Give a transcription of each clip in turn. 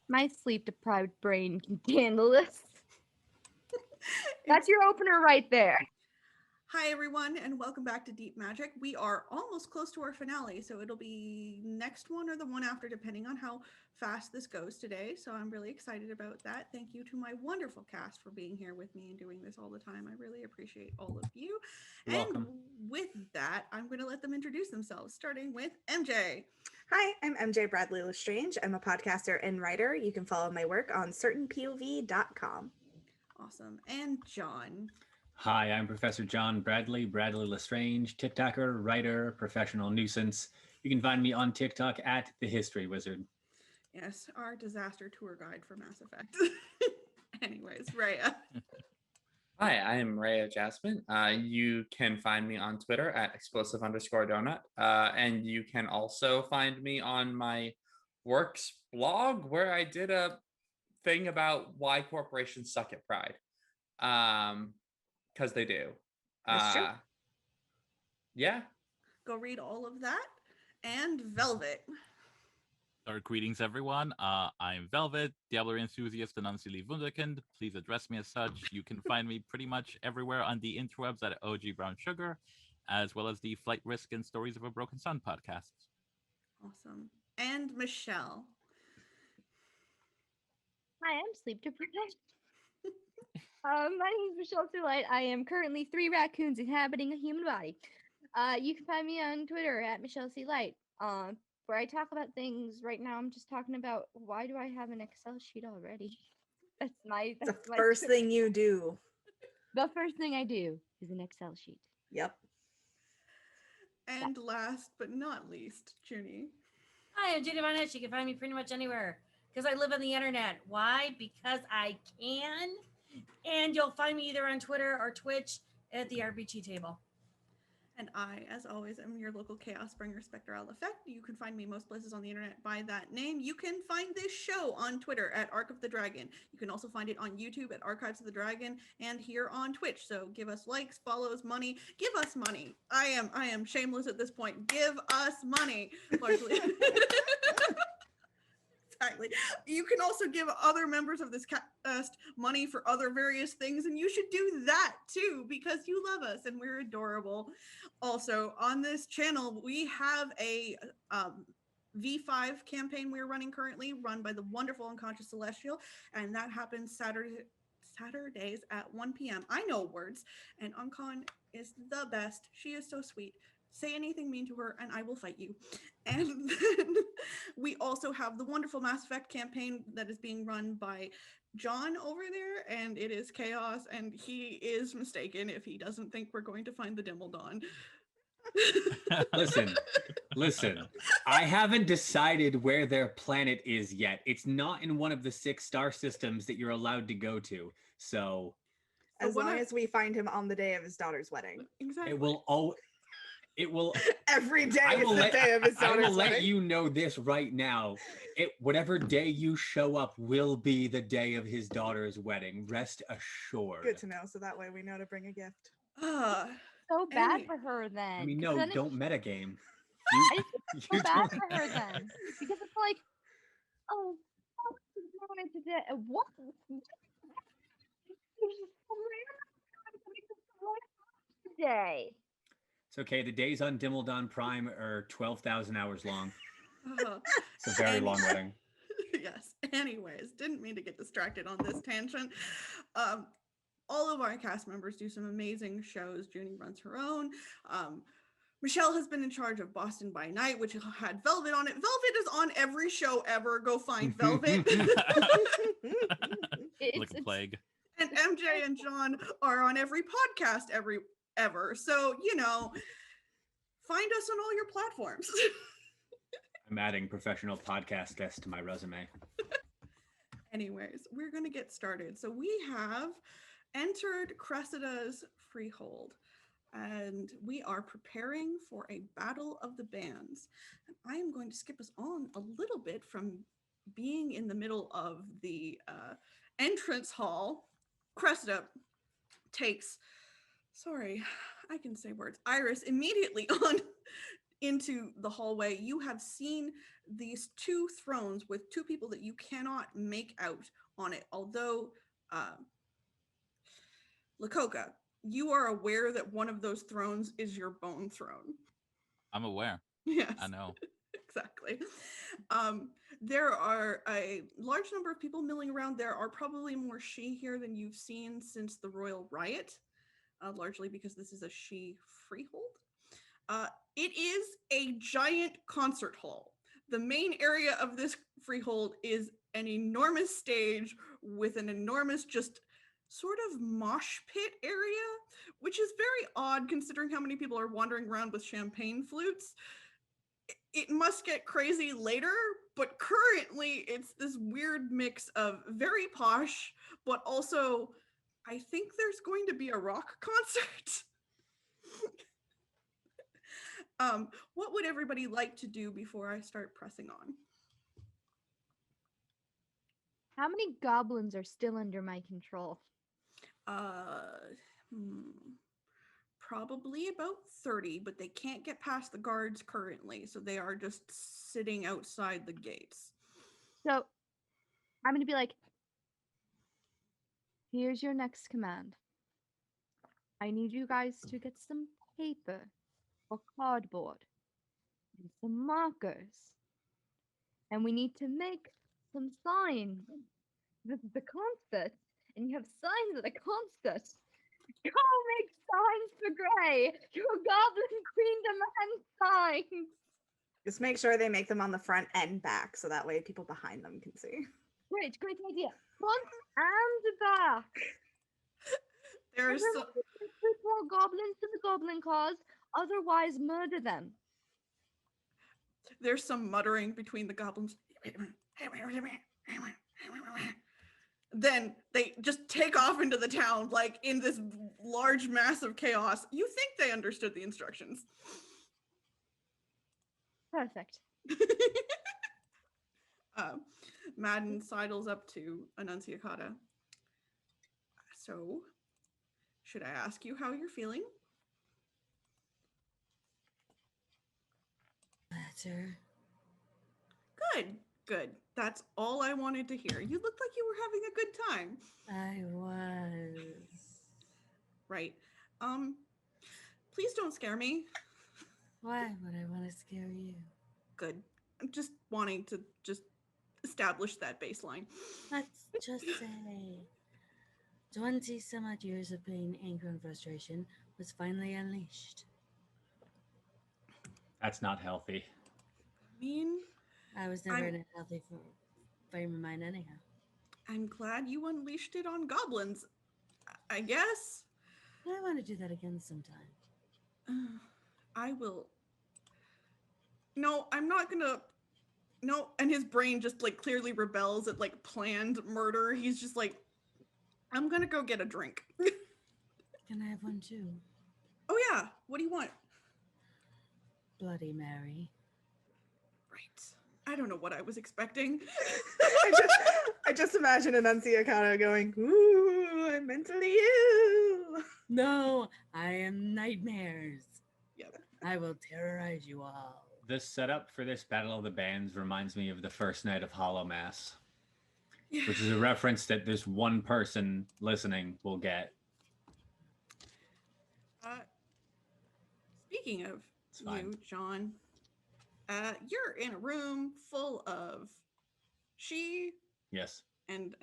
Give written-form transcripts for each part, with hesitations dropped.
My sleep-deprived brain can handle this. That's your opener right there. Hi, everyone, and welcome back to Deep Magic. We are almost close to our finale, so it'll be next one or the one after, depending on how fast this goes today. So I'm really excited about that. Thank you to my wonderful cast for being here with me and doing this all the time. I really appreciate all of you. You're And welcome. with that, I'm going to let them introduce themselves, starting with MJ. Hi, I'm MJ Bradley Lestrange. I'm a podcaster and writer. You can follow my work on certainpov.com. Awesome. And John. Hi, I'm Professor John Bradley Lestrange, TikToker, writer, professional nuisance. You can find me on TikTok at The History Wizard. Yes, our disaster tour guide for Mass Effect. Anyways, Rhea. Hi, I am Rhea Jasmine. You can find me on Twitter at explosive_donut. And you can also find me on my works blog where I did a thing about why corporations suck at pride. Because they do. That's true. Yeah. Go read all of that. And Velvet. Dark greetings, everyone. I'm Velvet, Diablo enthusiast and unseelie Wunderkind. Please address me as such. You can find me pretty much everywhere on the interwebs at OG Brown Sugar, as well as the Flight Risk and Stories of a Broken Sun podcasts. Awesome. And Michelle. Hi, I'm sleep-deprived. My name is Michelle Light. I am currently 3 raccoons inhabiting a human body. You can find me on Twitter at Michelle C. Light. Where I talk about things right now. I'm just talking about why do I have an Excel sheet already? That's my First thing you do. The first thing I do is an Excel sheet. Yep. And last but not least, Junie. Hi, I'm Judy Von Hitch. You can find me pretty much anywhere because I live on the internet. Why? Because I can. And you'll find me either on Twitter or Twitch at the RPG table. And I, as always, am your local chaos bringer, Spectral Effect. You can find me most places on the internet by that name. You can find this show on Twitter at Arc of the Dragon. You can also find it on YouTube at Archives of the Dragon and here on Twitch. So give us likes, follows, money. Give us money. I am shameless at this point. Give us money. Largely. Exactly. You can also give other members of this cast money for other various things, and you should do that too because you love us and we're adorable. Also, on this channel, we have a V5 campaign we're running currently, run by the wonderful Unconscious Celestial, and that happens Saturdays at 1 p.m. I know words, and Uncon is the best. She is so sweet. Say anything mean to her and I will fight you. And then we also have the wonderful Mass Effect campaign that is being run by John over there, and it is chaos, and he is mistaken if he doesn't think we're going to find the Dimmel Listen. I haven't decided where their planet is yet. It's not in one of the 6 star systems that you're allowed to go to. So as long as we find him on the day of his daughter's wedding. Exactly. It will every day is the day of his daughter's wedding. I will let you know this right now. Whatever day you show up will be the day of his daughter's wedding. Rest assured. Good to know, so that way we know to bring a gift. So bad for her then. I mean, no, don't metagame. It's so bad for her then. Because it's like, oh, today. What? Today. It's okay. The days on Dimmeldon Prime are 12,000 hours long. It's a very long wedding. Yes. Anyways, didn't mean to get distracted on this tangent. All of our cast members do some amazing shows. Junie runs her own. Michelle has been in charge of Boston by Night, which had Velvet on it. Velvet is on every show ever. Go find Velvet. Like a plague. And MJ and John are on every podcast ever. So, find us on all your platforms. I'm adding professional podcast guest to my resume. Anyways, we're going to get started. So we have entered Cressida's Freehold, and we are preparing for a battle of the bands. And I am going to skip us on a little bit from being in the middle of the entrance hall. Cressida takes, sorry, I can say words, Iris immediately on into the hallway, you have seen these two thrones with two people that you cannot make out on it. Although, Lakota, you are aware that one of those thrones is your bone throne. I'm aware. Yes. I know. Exactly. There are a large number of people milling around. There are probably more Shi here than you've seen since the Royal Riot, largely because this is a Shi freehold. It is a giant concert hall. The main area of this freehold is an enormous stage with an enormous, just sort of mosh pit area, which is very odd considering how many people are wandering around with champagne flutes. It must get crazy later, but currently it's this weird mix of very posh, but also I think there's going to be a rock concert. What would everybody like to do before I start pressing on? How many goblins are still under my control? Probably about 30, but they can't get past the guards currently, so they are just sitting outside the gates. So I'm going to be like, here's your next command. I need you guys to get some paper or cardboard and some markers. And we need to make some signs. This is the concert, and you have signs at the concert. Go make signs for Gray, your goblin queen demands signs. Just make sure they make them on the front and back, so that way people behind them can see. Great idea. Front and back. There's Everyone recruit more goblins to the goblin cause, otherwise murder them. there's some muttering between the goblins. Then they just take off into the town, like in this large mass of chaos. You think they understood the instructions. Perfect. Madden sidles up to Annunciata. So, should I ask you how you're feeling? Better. Good. That's all I wanted to hear. You looked like you were having a good time. I was. Right. Please don't scare me. Why would I want to scare you? Good. I'm just wanting to just establish that baseline. Let's just say 20 some odd years of pain, anger, and frustration was finally unleashed. That's not healthy. I mean, I was never I'm- in a healthy frame of mind anyhow. I'm glad you unleashed it on goblins. I guess. I want to do that again sometime. I will. No, I'm not gonna. No, and his brain just like clearly rebels at like planned murder. He's just like, I'm gonna go get a drink. Can I have one too? Oh yeah, what do you want? Bloody Mary. Right. I don't know what I was expecting. I just imagine Annunciata going, ooh, I'm mentally ill. No, I am nightmares. Yep. I will terrorize you all. The setup for this Battle of the Bands reminds me of the first night of Hollow Mass, which is a reference that this one person listening will get. Speaking of It's fine. you, John, you're in a room full of she Yes. and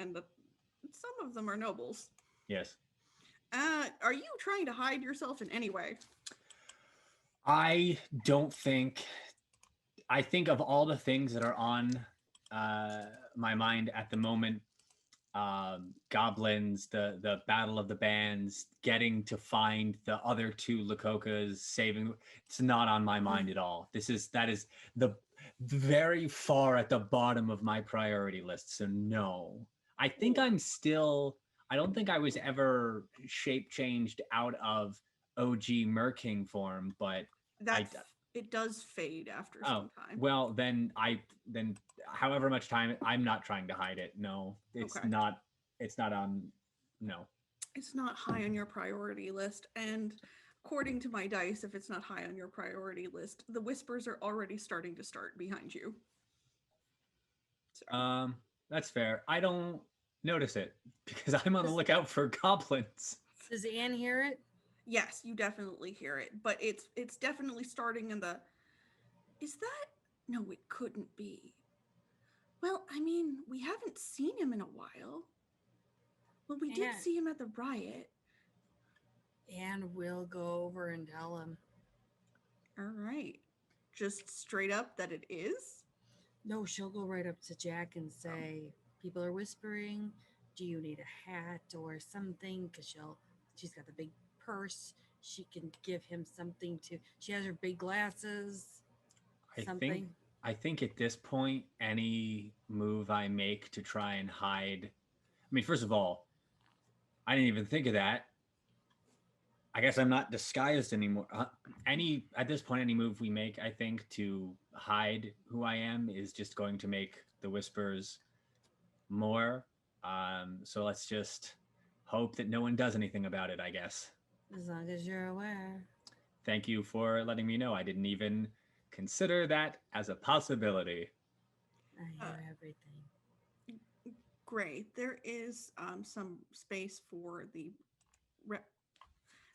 some of them are nobles. Yes. Are you trying to hide yourself in any way? I don't think. I think of all the things that are on my mind at the moment, goblins, the Battle of the Bands, getting to find the other two Lakokas, saving. It's not on my mind at all. That is the very far at the bottom of my priority list. So no, I think I'm still. I don't think I was ever shape changed out of OG Merking form, but It does fade after oh some time. well then however much time, I'm not trying to hide it. No, it's Okay. not. It's not on. No. It's not high on your priority list, and according to my dice, if it's not high on your priority list, the whispers are already starting to start behind you. So, That's fair. I don't notice it because I'm on the lookout for goblins. Does Anne hear it? yes, you definitely hear it, but it's definitely starting in the. Is that? No, it couldn't be. Well, I mean, we haven't seen him in a while. Well, we did Yeah. see him at the riot. Anne will go over and tell him. All right. Just straight up that it is? No, she'll go right up to Jack and say, "People are whispering. Do you need a hat or something?" Because she's got the big purse. She can give him something to. She has her big glasses. Something. I think at this point, any move I make to try and hide. I mean, first of all, I didn't even think of that. I guess I'm not disguised anymore. At this point, any move we make, I think, to hide who I am is just going to make the whispers more. So let's just hope that no one does anything about it, I guess. As long as you're aware. Thank you for letting me know. I didn't even consider that as a possibility. I hear everything. Gray, there is some space for the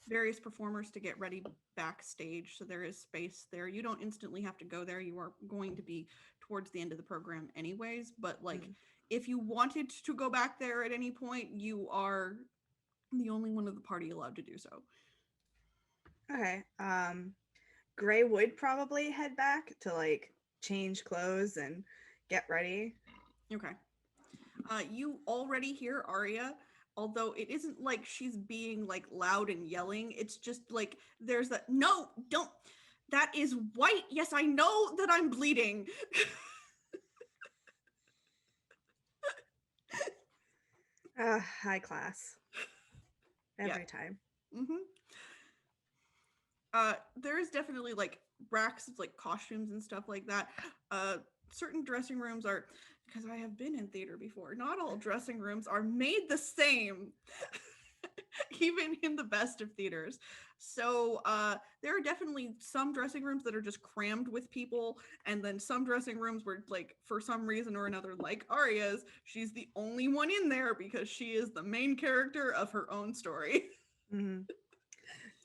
various performers to get ready backstage. So there is space there. You don't instantly have to go there. You are going to be towards the end of the program anyways. But like, if you wanted to go back there at any point, you are the only one of the party allowed to do so. Okay. Gray would probably head back to like change clothes and get ready. Okay. You already hear Arya, although it isn't like she's being like loud and yelling. It's just like there's that, no, don't, that is white. Yes, I know that I'm bleeding. High class. Every time. There is definitely like racks of like costumes and stuff like that. Certain dressing rooms are, because I have been in theater before, not all dressing rooms are made the same, even in the best of theaters. So there are definitely some dressing rooms that are just crammed with people, and then some dressing rooms where, like, for some reason or another, like Arya's, she's the only one in there because she is the main character of her own story. Mm-hmm.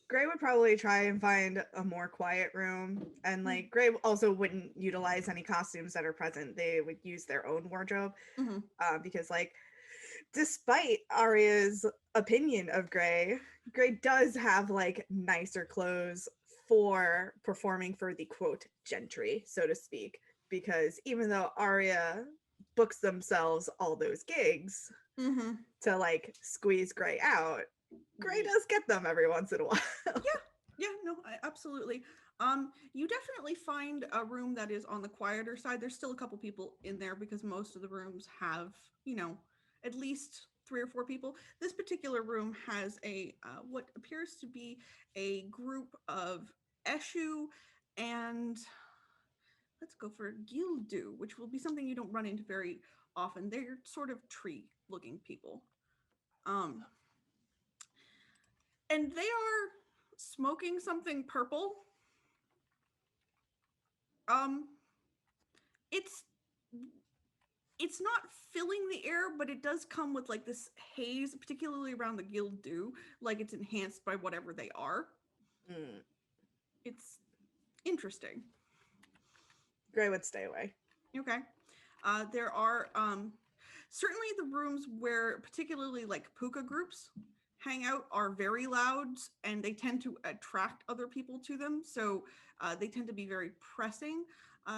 Gray would probably try and find a more quiet room, and like Gray also wouldn't utilize any costumes that are present. They would use their own wardrobe because, like, despite Arya's opinion of Gray does have like nicer clothes for performing for the quote gentry, so to speak. Because even though Arya books themselves all those gigs to like squeeze Gray out, Gray does get them every once in a while. Yeah, no, absolutely. You definitely find a room that is on the quieter side. There's still a couple people in there because most of the rooms have, you know, at least 3 or 4 people. This particular room has a what appears to be a group of Eshu and let's go for Gildu, which will be something you don't run into very often. They're sort of tree-looking people. And they are smoking something purple. It's not filling the air, but it does come with like this haze, particularly around the Gildu, like it's enhanced by whatever they are. It's interesting. Gray would stay away. Okay. There are certainly the rooms where particularly like puka groups hang out are very loud, and they tend to attract other people to them. So they tend to be very pressing.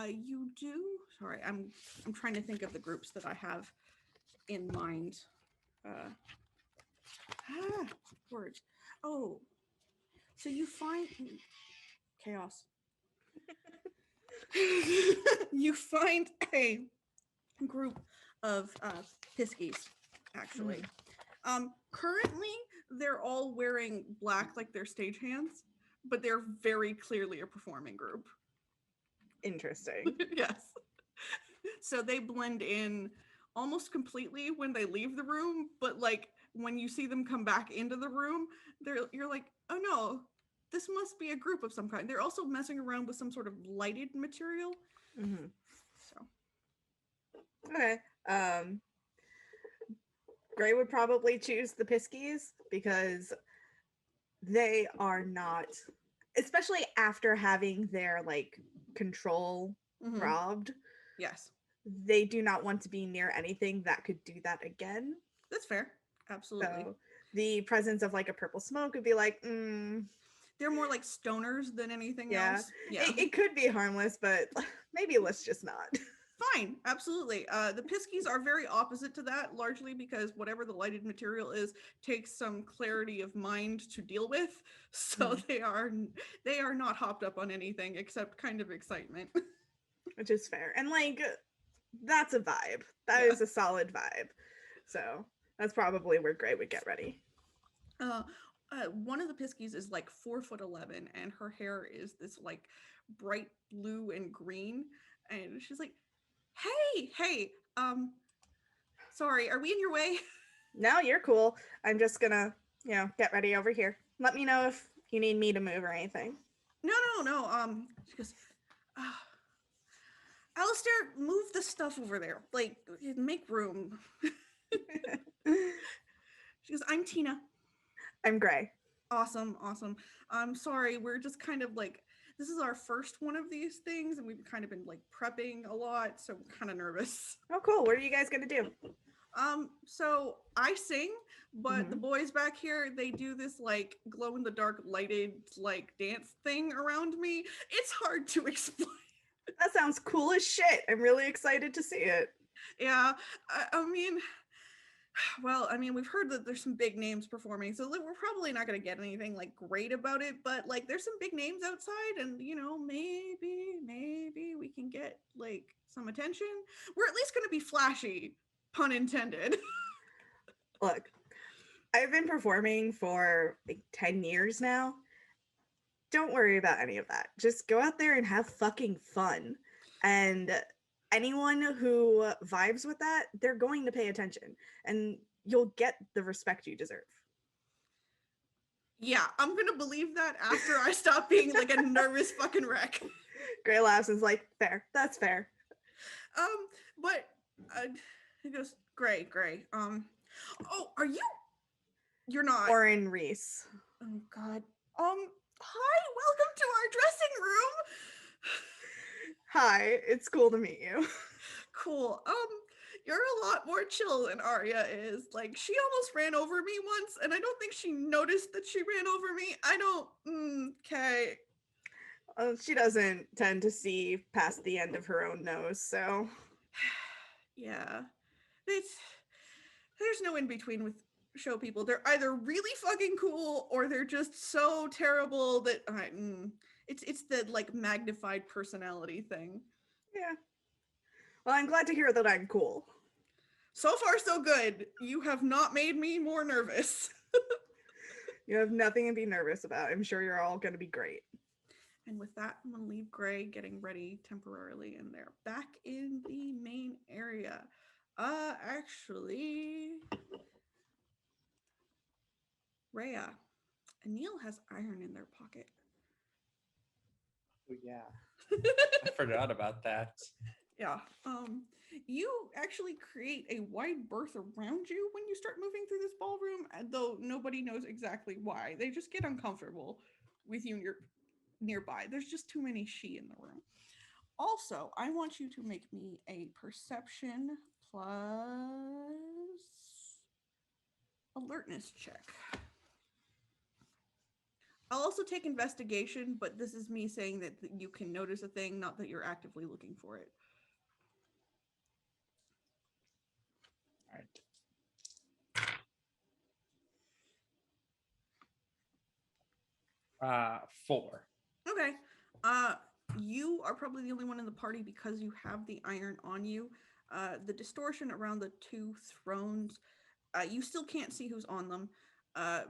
You do, sorry, I'm trying to think of the groups that I have in mind. Words. Oh, so you find chaos. You find a group of Piskies, actually. Currently, they're all wearing black like their stagehands, but they're very clearly a performing group. Interesting. Yes. So they blend in almost completely when they leave the room, but like when you see them come back into the room, you're like, oh no, this must be a group of some kind. They're also messing around with some sort of lighted material. Mhm. So Okay. Gray would probably choose the Piskies because they are not, especially after having their like control mhm, robbed, yes, they do not want to be near anything that could do that again. that's fair. Absolutely. So the presence of like a purple smoke would be like, They're more like stoners than anything yeah, else. Yeah. it could be harmless, but maybe let's just not. Fine, absolutely. The Piskies are very opposite to that, largely because whatever the lighted material is takes some clarity of mind to deal with. So they are not hopped up on anything except kind of excitement. Which is fair. And like that's a vibe. That Yeah. is a solid vibe. So that's probably where Gray would get ready. One of the Piskies is like 4'11", and her hair is this like bright blue and green. And she's like, hey, sorry, are we in your way? No, you're cool. I'm just gonna, get ready over here. Let me know if you need me to move or anything. No. She goes, Alistair, move the stuff over there. Like, make room. She goes, I'm Tina. I'm Gray. Awesome. I'm sorry, we're just kind of like, this is our first one of these things, and we've kind of been like prepping a lot, so we're kind of nervous. Oh, cool. What are you guys gonna do? So I sing, but the boys back here, they do this like glow in the dark lighted like dance thing around me. It's hard to explain. That sounds cool as shit. I'm really excited to see it. Yeah, I mean, we've heard that there's some big names performing, so we're probably not going to get anything like great about it, but like there's some big names outside, and maybe we can get like some attention. We're at least going to be flashy, pun intended. Look, I've been performing for like 10 years now. Don't worry about any of that. Just go out there and have fucking fun. And anyone who vibes with that, they're going to pay attention and you'll get the respect you deserve. Yeah, I'm gonna believe that after I stop being like a nervous fucking wreck. Gray laughs and is like, fair, that's fair. But he goes, Gray. Oh, are you? You're not. Orin Reese. Oh God. Hi, welcome to our dressing room. Hi, it's cool to meet you. Cool. You're a lot more chill than Arya is. Like, she almost ran over me once, and I don't think she noticed that she ran over me. I don't. Okay. She doesn't tend to see past the end of her own nose, so. Yeah. There's no in between with show people. They're either really fucking cool or they're just so terrible that it's the like magnified personality thing. Yeah. Well, I'm glad to hear that I'm cool. So far, so good. You have not made me more nervous. You have nothing to be nervous about. I'm sure you're all going to be great. And with that, I'm going to leave Gray getting ready temporarily, and they're back in the main area. Actually, Rhea, Anil has iron in their pocket. Oh, yeah. I forgot about that. Yeah. You actually create a wide berth around you when you start moving through this ballroom, though nobody knows exactly why. They just get uncomfortable with you nearby. There's just too many she in the room. Also, I want you to make me a perception plus alertness check. I'll also take investigation, but this is me saying that you can notice a thing, not that you're actively looking for it. All right. 4. Okay. You are probably the only one in the party because you have the iron on you. The distortion around the two thrones, you still can't see who's on them,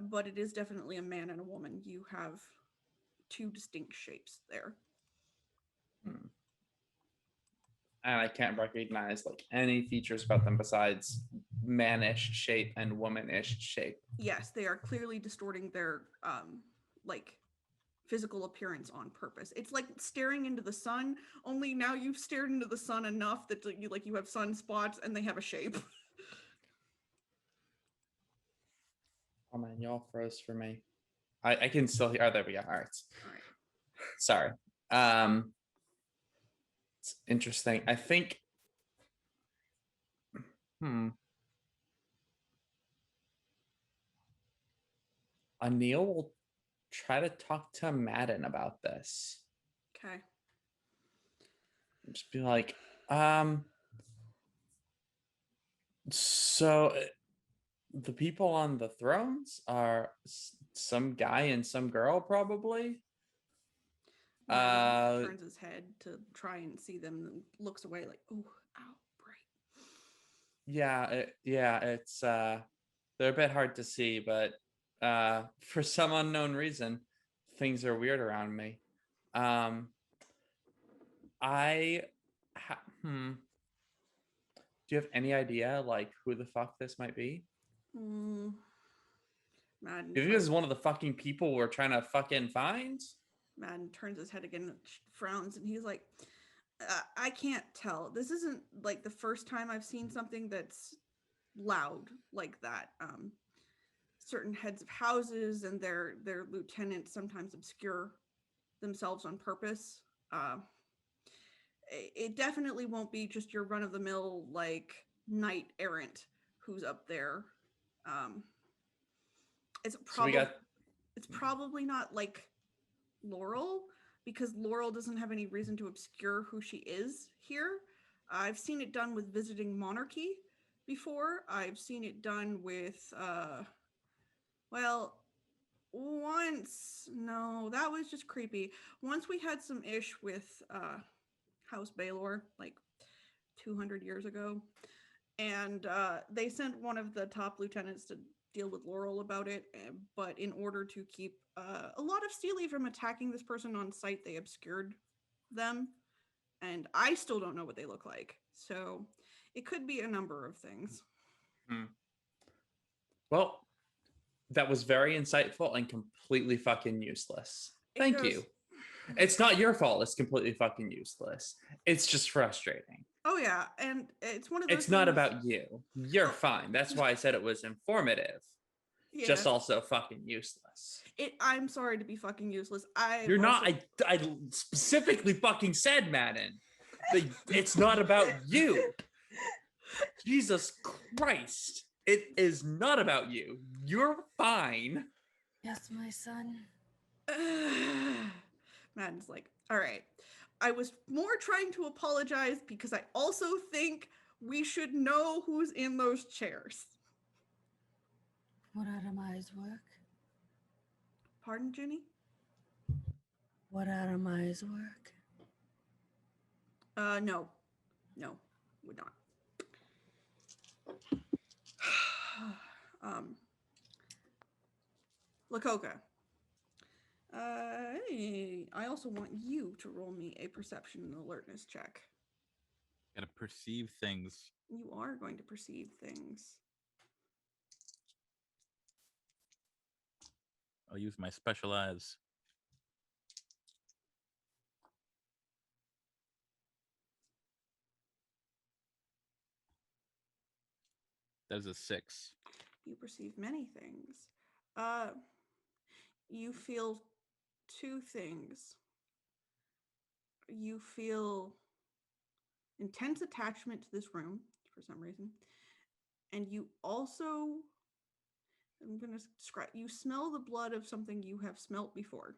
but it is definitely a man and a woman. You have two distinct shapes there. And I can't recognize like any features about them besides mannish shape and womanish shape. Yes, they are clearly distorting their like physical appearance on purpose. It's like staring into the sun, only now you've stared into the sun enough that you have sunspots and they have a shape. Oh man, y'all froze for me. I can still hear. Oh, there we go. All right. All right. Sorry. It's interesting. I think. Anil will try to talk to Madden about this. Okay. Just be like, so the people on the thrones are some guy and some girl, probably. Turns his head to try and see them, and looks away like, oh, ow, bright. Yeah, it's they're a bit hard to see, but for some unknown reason, things are weird around me. Do you have any idea like who the fuck this might be? Madden. Do you think this is one of the fucking people we're trying to fucking find? Madden turns his head again, frowns, and he's like, I can't tell. This isn't like the first time I've seen something that's loud like that. Certain heads of houses and their lieutenants sometimes obscure themselves on purpose. It definitely won't be just your run-of-the-mill like knight errant who's up there. It's probably not like Laurel, because Laurel doesn't have any reason to obscure who she is here. I've seen it done with visiting monarchy before. I've seen it done with once, no, that was just creepy. Once we had some ish with House Baelor like 200 years ago, and they sent one of the top lieutenants to deal with Laurel about it, but in order to keep a lot of Steely from attacking this person on sight, they obscured them, and I still don't know what they look like, so it could be a number of things. Well, that was very insightful and completely fucking useless. Thank you. It's not your fault. It's completely fucking useless. It's just frustrating. Oh yeah, and it's one of those. It's not about you. You're fine. That's why I said it was informative. Yeah. Just also fucking useless. I'm sorry to be fucking useless. You're not. I specifically fucking said, Madden. It's not about you. Jesus Christ. It is not about you. You're fine. Yes, my son. Madden's like, all right. I was more trying to apologize because I also think we should know who's in those chairs. Would Adamai's work? Pardon, Jenny? Would Adamai's work? No. No, would not. Lakota. I also want you to roll me a perception and alertness check. Gotta perceive things. You are going to perceive things. I'll use my special eyes. That's a 6. You perceive many things. You feel 2 things. You feel intense attachment to this room for some reason. And you also, I'm going to describe, you smell the blood of something you have smelt before.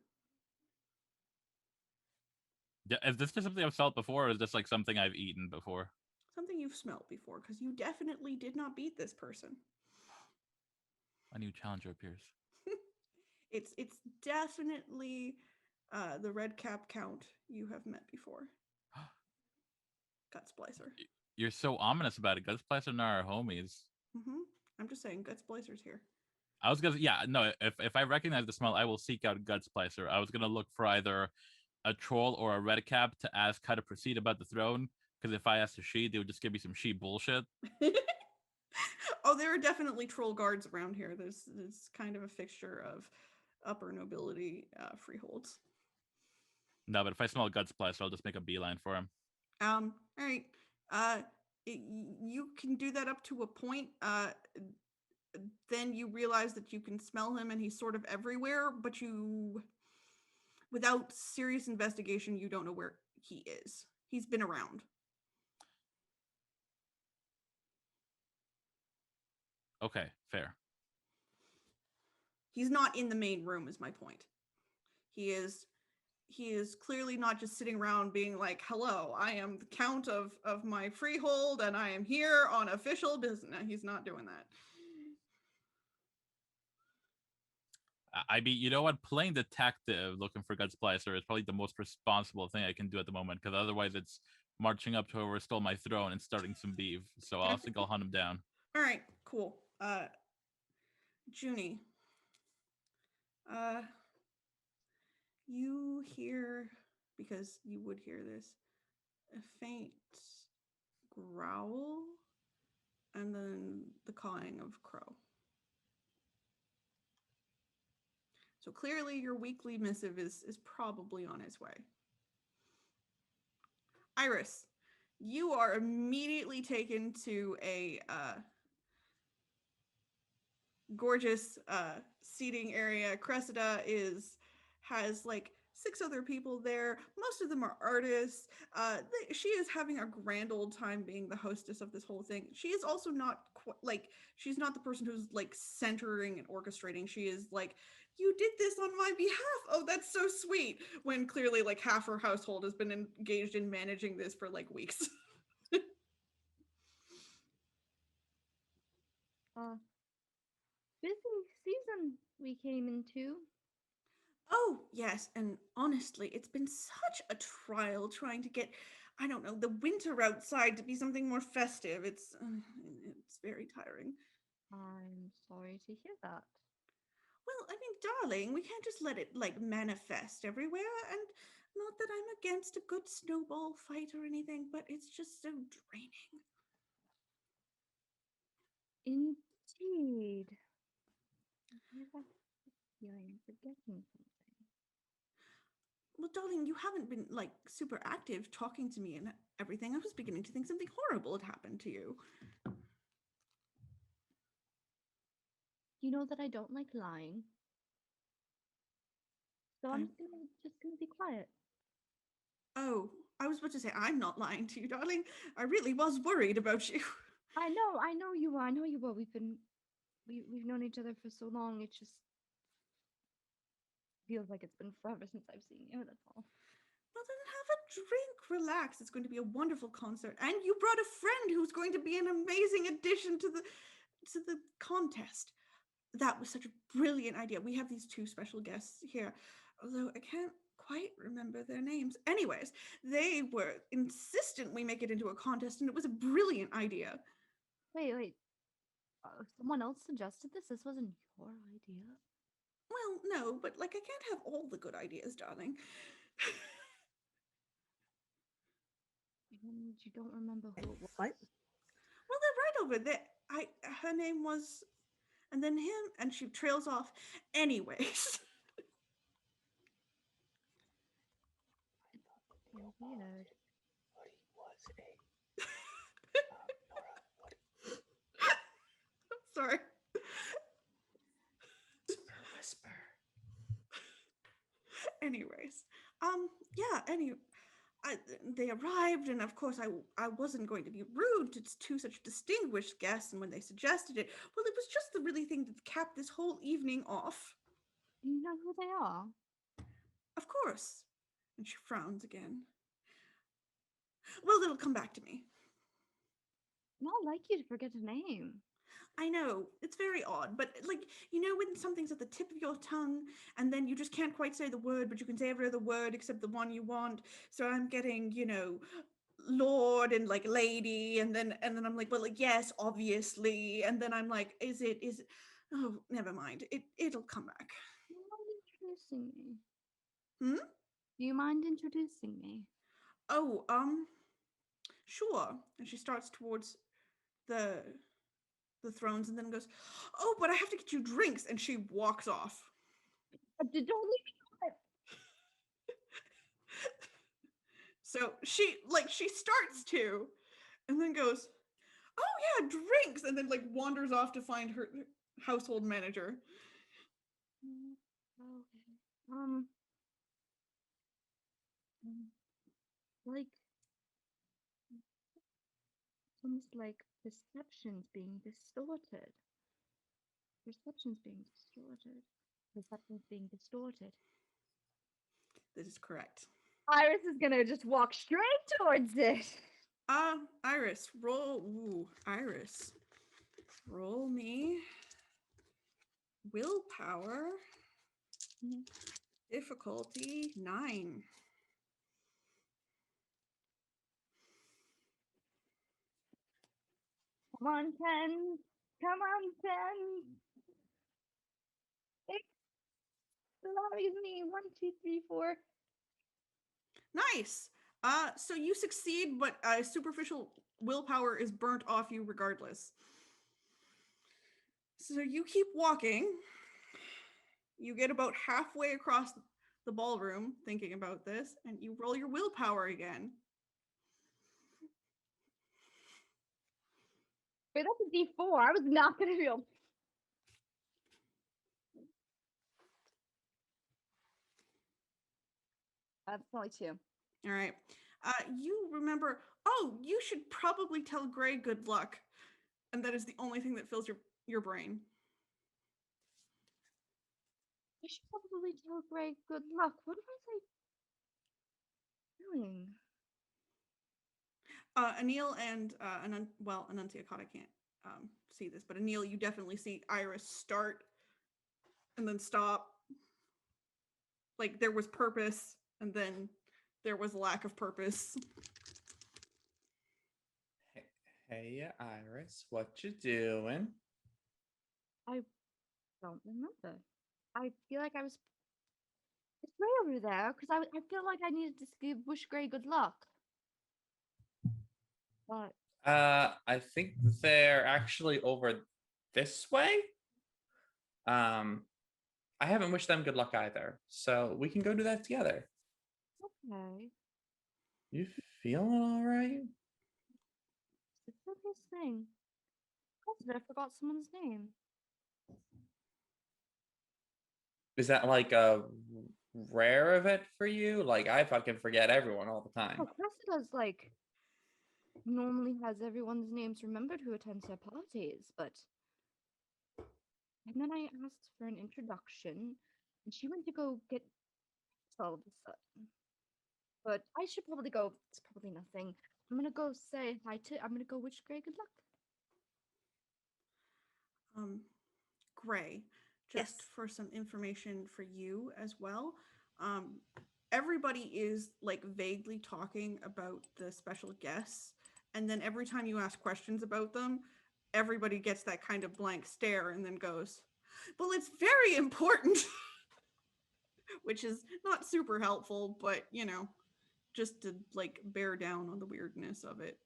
Yeah, is this just something I've smelled before, or is this like something I've eaten before? Something you've smelt before, because you definitely did not beat this person. A new challenger appears. It's definitely the red cap count you have met before. Gut Splicer. You're so ominous about it. Gut Splicer and I are homies. I'm just saying, Gut Splicer's here. I was gonna, yeah, no. If I recognize the smell, I will seek out Gut Splicer. I was gonna look for either a troll or a red cap to ask how to proceed about the throne. Because if I asked a she, they would just give me some she bullshit. Oh, there are definitely troll guards around here. There's kind of a fixture of upper nobility freeholds. No, but if I smell gut splash, I'll just make a beeline for him. All right. You can do that up to a point. Then you realize that you can smell him and he's sort of everywhere, but without serious investigation, you don't know where he is. He's been around. Okay, fair. He's not in the main room is my point. He is clearly not just sitting around being like, hello, I am the count of my freehold and I am here on official business. No, he's not doing that. I mean, you know what? Playing detective looking for gut splicer is probably the most responsible thing I can do at the moment, because otherwise it's marching up to whoever stole my throne and starting some beef. So I think I'll hunt him down. All right, cool. Junie, you hear, because you would hear this, a faint growl and then the cawing of crow. So clearly your weekly missive is probably on its way. Iris, you are immediately taken to a gorgeous seating area. Cressida has like 6 other people there. Most of them are artists. She is having a grand old time being the hostess of this whole thing. She is also not she's not the person who's like centering and orchestrating. She is like, you did this on my behalf. Oh, that's so sweet. When clearly like half her household has been engaged in managing this for like weeks. Busy season we came into. Oh, yes, and honestly, it's been such a trial trying to get, I don't know, the winter outside to be something more festive. It's very tiring. I'm sorry to hear that. Well, I mean, darling, we can't just let it like manifest everywhere. And not that I'm against a good snowball fight or anything, but it's just so draining. Indeed. I have a feeling I'm forgetting something. Well, darling, you haven't been like super active talking to me and everything. I was beginning to think something horrible had happened to you. You know that I don't like lying. So I'm just gonna be quiet. Oh, I was about to say, I'm not lying to you, darling. I really was worried about you. I know you are. I know you are. We've known each other for so long. It just feels like it's been forever since I've seen you. That's all. Well, then have a drink, relax. It's going to be a wonderful concert, and you brought a friend who's going to be an amazing addition to the contest. That was such a brilliant idea. We have these 2 special guests here, although I can't quite remember their names. Anyways, they were insistent we make it into a contest, and it was a brilliant idea. Wait. Someone else suggested this? This wasn't your idea? Well, no, but like I can't have all the good ideas, darling. And you don't remember who it was? What? Well, they're right over there. Her name was, and then him, and she trails off. Anyways. Weird. Sorry. Whisper. Anyways, they arrived, and of course I wasn't going to be rude to 2 such distinguished guests, and when they suggested it, well, it was just the really thing that capped this whole evening off. Do you know who they are? Of course. And she frowns again. Well, it'll come back to me. Not like you to forget a name. I know, it's very odd, but like, you know, when something's at the tip of your tongue and then you just can't quite say the word, but you can say every other word except the one you want. So I'm getting, you know, Lord and like lady, and then I'm like, well, like, yes, obviously. And then I'm like, is it, oh, never mind. It'll come back. Do you mind introducing me? Hmm? Do you mind introducing me? Oh, sure. And she starts towards the thrones and then goes, oh, but I have to get you drinks. And she walks off. Don't leave me quiet. So she starts to, and then goes, "Oh yeah, drinks," and then like wanders off to find her household manager. Okay. Like it's almost like perception's being distorted. Perception's being distorted. Perception's being distorted. This is correct. Iris is gonna just walk straight towards it. Iris, roll. Ooh, Iris, roll me willpower. Difficulty 9. Come on, 10. Come on, 10. Excuse me. 1, 2, 3, 4. Nice. So you succeed, but superficial willpower is burnt off you regardless. So you keep walking. You get about halfway across the ballroom thinking about this, and you roll your willpower again. Wait, that's a D4. I was not gonna be able. That's only 2. All right. You remember, oh, you should probably tell Gray good luck. And that is the only thing that fills your brain. I should probably tell Greg good luck. What was I doing? Anil and Anuntiakata can't see this, but Anil, you definitely see Iris start and then stop. Like there was purpose, and then there was lack of purpose. Hey, Iris, what you doing? I don't remember. I feel like I was. It's way over there because I feel like I needed to wish Gray good luck. But I think they're actually over this way. I haven't wished them good luck either, so we can go do that together. okay, You feeling all right? it's the silliest thing. I forgot someone's name. Is that like a rare event for you? Like I fucking forget everyone all the time. Oh, Cressida's like normally has everyone's names remembered who attends her parties, but and then I asked for an introduction, and she went to go get all of a sudden. But I should probably go. It's probably nothing. I'm gonna go say hi to. I'm gonna go wish Gray good luck. Gray, just for some information for you as well. Everybody is like vaguely talking about the special guests, and then every time you ask questions about them, everybody gets that kind of blank stare and then goes, "Well, it's very important," which is not super helpful, but you know, just to like bear down on the weirdness of it.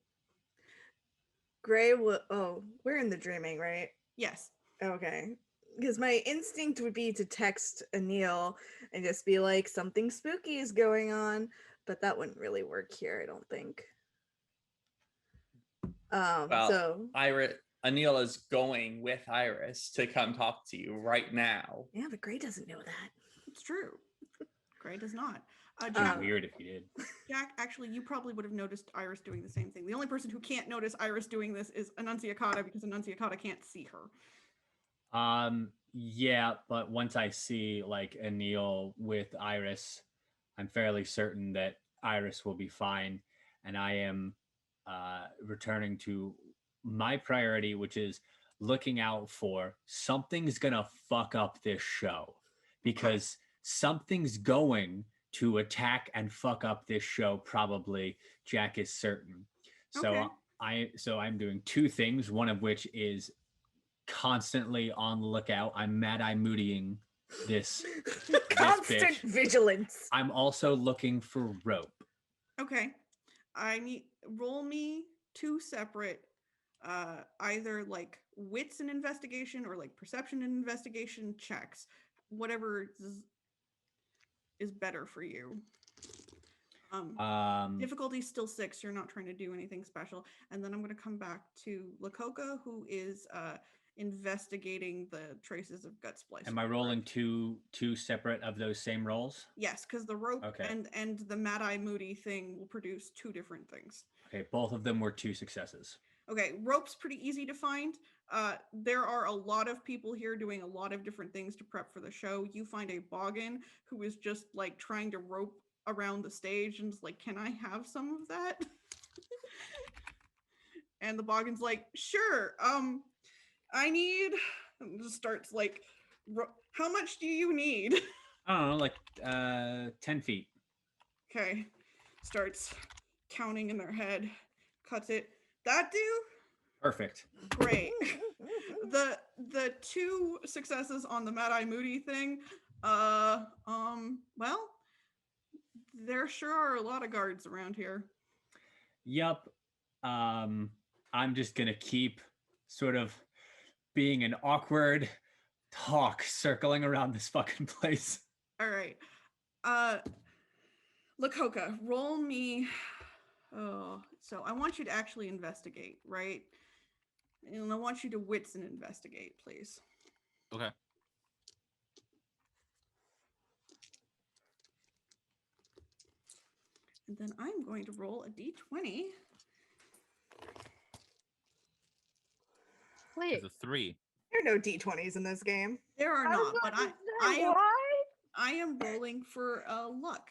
Gray we're in the dreaming, right? Yes. Okay. Because my instinct would be to text Anil and just be like, something spooky is going on, but that wouldn't really work here, I don't think. So Anil is going with Iris to come talk to you right now. Yeah, but Gray doesn't know that. It's true. Gray does not. Jack, weird if he did. Jack, actually, you probably would have noticed Iris doing the same thing. The only person who can't notice Iris doing this is Anuntiakata because Anuntiakata can't see her. Yeah, but once I see like Anil with Iris, I'm fairly certain that Iris will be fine, and I am returning to my priority, which is looking out for something's gonna fuck up this show, because something's going to attack and fuck up this show. Probably, Jack is certain. So Okay. I'm doing 2 things. One of which is constantly on the lookout. I'm Mad-Eye Moodying this constant vigilance. I'm also looking for rope. Okay. I need roll me 2 separate either like wits and investigation or like perception and investigation checks. Whatever is is better for you. Um, Difficulty still 6. You're not trying to do anything special. And then I'm going to come back to Lakoka, who is investigating the traces of gut splice. am I rolling two separate of those same rolls? Yes, because the rope Okay. and the Mad Eye Moody thing will produce 2 different things. Okay, both of them were 2 successes. Okay, rope's pretty easy to find. There are a lot of people here doing a lot of different things to prep for the show. You find a boggin who is just like trying to rope around the stage and is like, can I have some of that? And the boggin's like, sure, I need, and just starts like, how much do you need? I don't know, like 10 feet. Okay, starts counting in their head, cuts it. That do? Perfect. Great. The 2 successes on the Mad Eye Moody thing, well, there sure are a lot of guards around here. Yup. I'm just gonna keep sort of being an awkward hawk circling around this fucking place. All right. Lakoka, roll me. Oh, so I want you to actually investigate, right? And I want you to wits and investigate, please. Okay. And then I'm going to roll a d20. Wait, It's a 3. There are no d20s in this game. There are I was not, but about to I say, am why? I am rolling for luck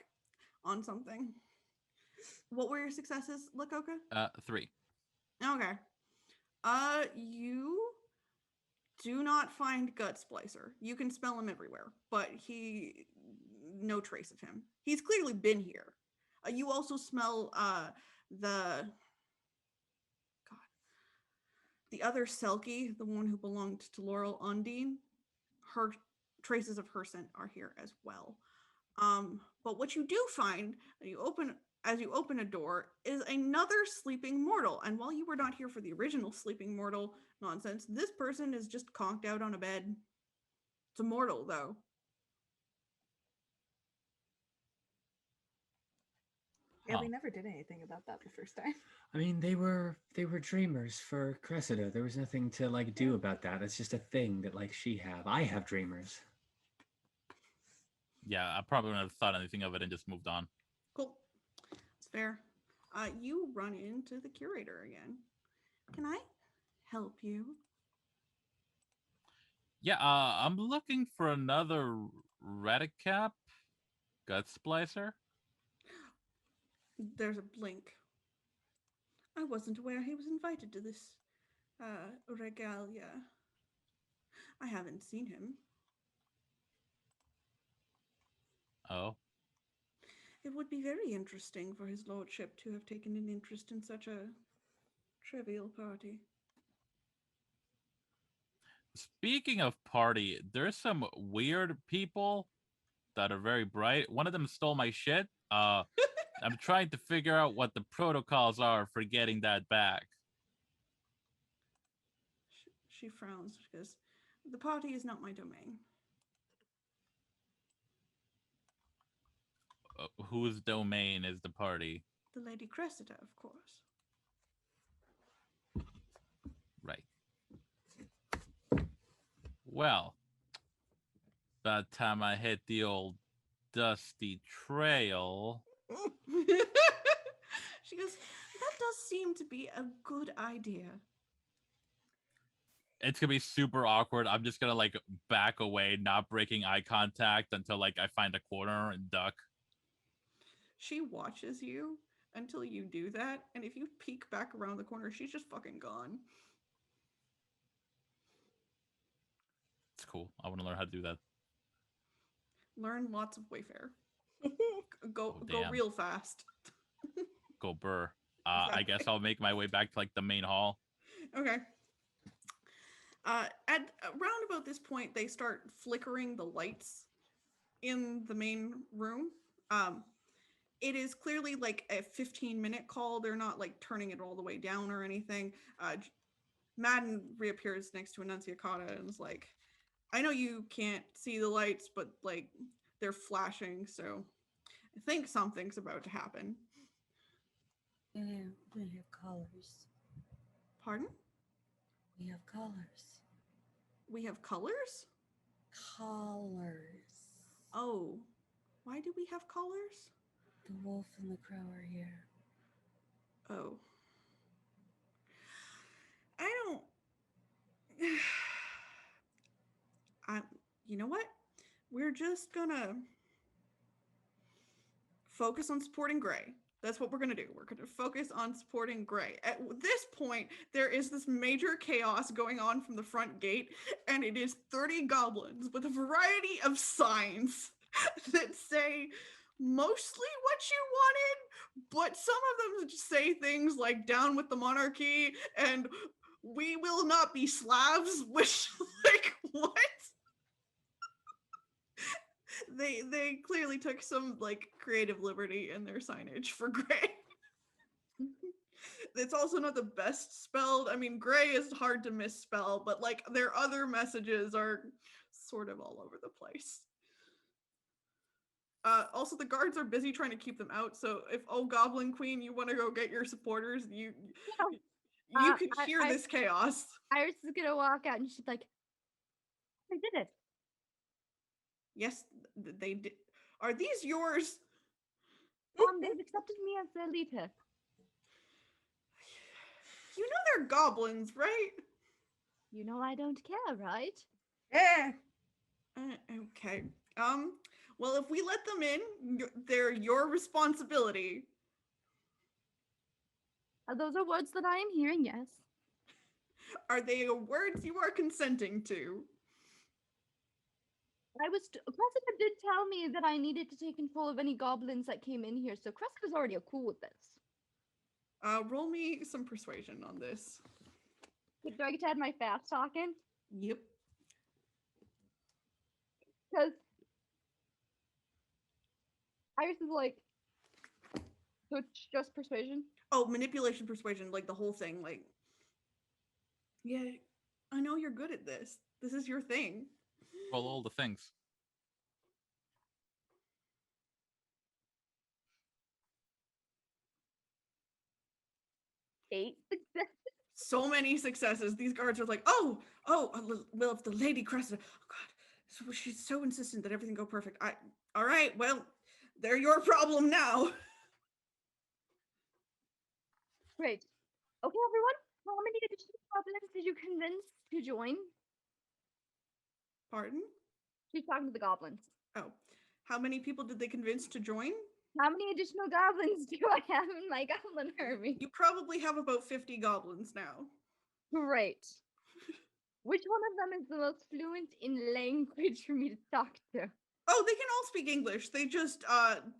on something. What were your successes, Lakoka? 3. Okay. You do not find Gut Splicer. You can smell him everywhere, but no trace of him. He's clearly been here. You also smell the other Selkie, the one who belonged to Laurel Undine. Her traces of her scent are here as well. But what you do find as you open a door is another sleeping mortal. And while you were not here for the original sleeping mortal nonsense, this person is just conked out on a bed. It's a mortal, though. Yeah, Huh. we never did anything about that the first time. I mean, they were dreamers for Cressida. There was nothing to like do about that. It's just a thing that like she have. I have dreamers. Yeah, I probably wouldn't have thought anything of it and just moved on. Cool. It's fair. You run into the curator again. Can I help you? Yeah, I'm looking for another Radicap Gut Splicer. There's a blink. I wasn't aware he was invited to this regalia. I haven't seen him. Oh. It would be very interesting for his lordship to have taken an interest in such a trivial party. Speaking of party, there's some weird people that are very bright. One of them stole my shit. I'm trying to figure out what the protocols are for getting that back. She frowns because the party is not my domain. Whose domain is the party? The Lady Cressida, of course. Right. Well, by the time I hit the old dusty trail. She goes, that does seem to be a good idea. It's gonna be super awkward. I'm just gonna like back away, not breaking eye contact until like I find a corner and duck. She watches you until you do that, and if you peek back around the corner, she's just fucking gone. It's cool. I want to learn how to do that. Learn lots of Wayfair. Go damn. real fast. Go burr. I Exactly. guess I'll make my way back to like the main hall. Okay. At around about this point, they start flickering the lights in the main room. It is clearly like a 15-minute call. They're not like turning it all the way down or anything. Madden reappears next to Annunciacata and is like, I know you can't see the lights, but like they're flashing, so I think something's about to happen. Yeah, we have colors. Pardon? We have colors. We have colors? Colors. Oh, why do we have colors? The wolf and the crow are here. Oh. I don't. You know what? We're just gonna focus on supporting Gray. That's what we're gonna do. We're gonna focus on supporting Gray. At this point, there is this major chaos going on from the front gate, and it is 30 goblins with a variety of signs that say mostly what you wanted, but some of them say things like "down with the monarchy" and "we will not be Slavs," which, like, what? They clearly took some like creative liberty in their signage for Gray. It's also not the best spelled. I mean, Gray is hard to misspell, but like their other messages are sort of all over the place. Also, the guards are busy trying to keep them out. So if Goblin Queen, you want to go get your supporters, you can hear this chaos. Iris is gonna walk out and she's like, "I did it." Yes, they did. Are these yours? They've accepted me as their leader. You know they're goblins, right? You know I don't care, right? Yeah. Okay. Well, if we let them in, they're your responsibility. Those are words that I am hearing, yes. Are they words you are consenting to? Cressida did tell me that I needed to take control of any goblins that came in here, so Cressida's already cool with this. Roll me some persuasion on this. Do I get to add my fast talking? Yep. Because Iris is like, so it's just persuasion? Oh, manipulation, persuasion, like the whole thing. Like, yeah, I know you're good at this. This is your thing. Roll all the things. Eight successes. So many successes. These guards are like, well, if the Lady Cressida, oh God, so she's so insistent that everything go perfect. All right, well, they're your problem now. Great. Okay, everyone. How many additional goblins did you convince to join? Pardon? She's talking to the goblins. Oh, how many people did they convince to join? How many additional goblins do I have in my goblin army? You probably have about 50 goblins now. Great. Which one of them is the most fluent in language for me to talk to? Oh, they can all speak English. They just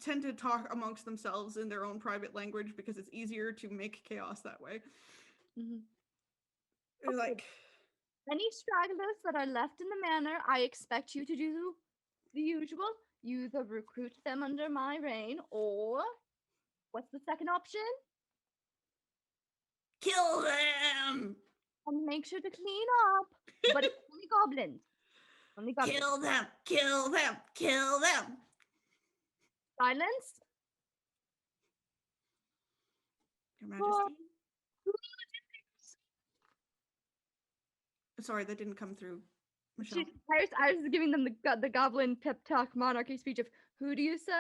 tend to talk amongst themselves in their own private language because it's easier to make chaos that way. Mm-hmm. They're like, any stragglers that are left in the manor, I expect you to do the usual. You either recruit them under my reign, or what's the second option? kill them! And make sure to clean up. But it's only goblins. Only goblins. Kill them! Kill them! Kill them! Silence. Your Majesty. Sorry, that didn't come through. Michelle. I was giving them the goblin pep talk monarchy speech of, who do you serve?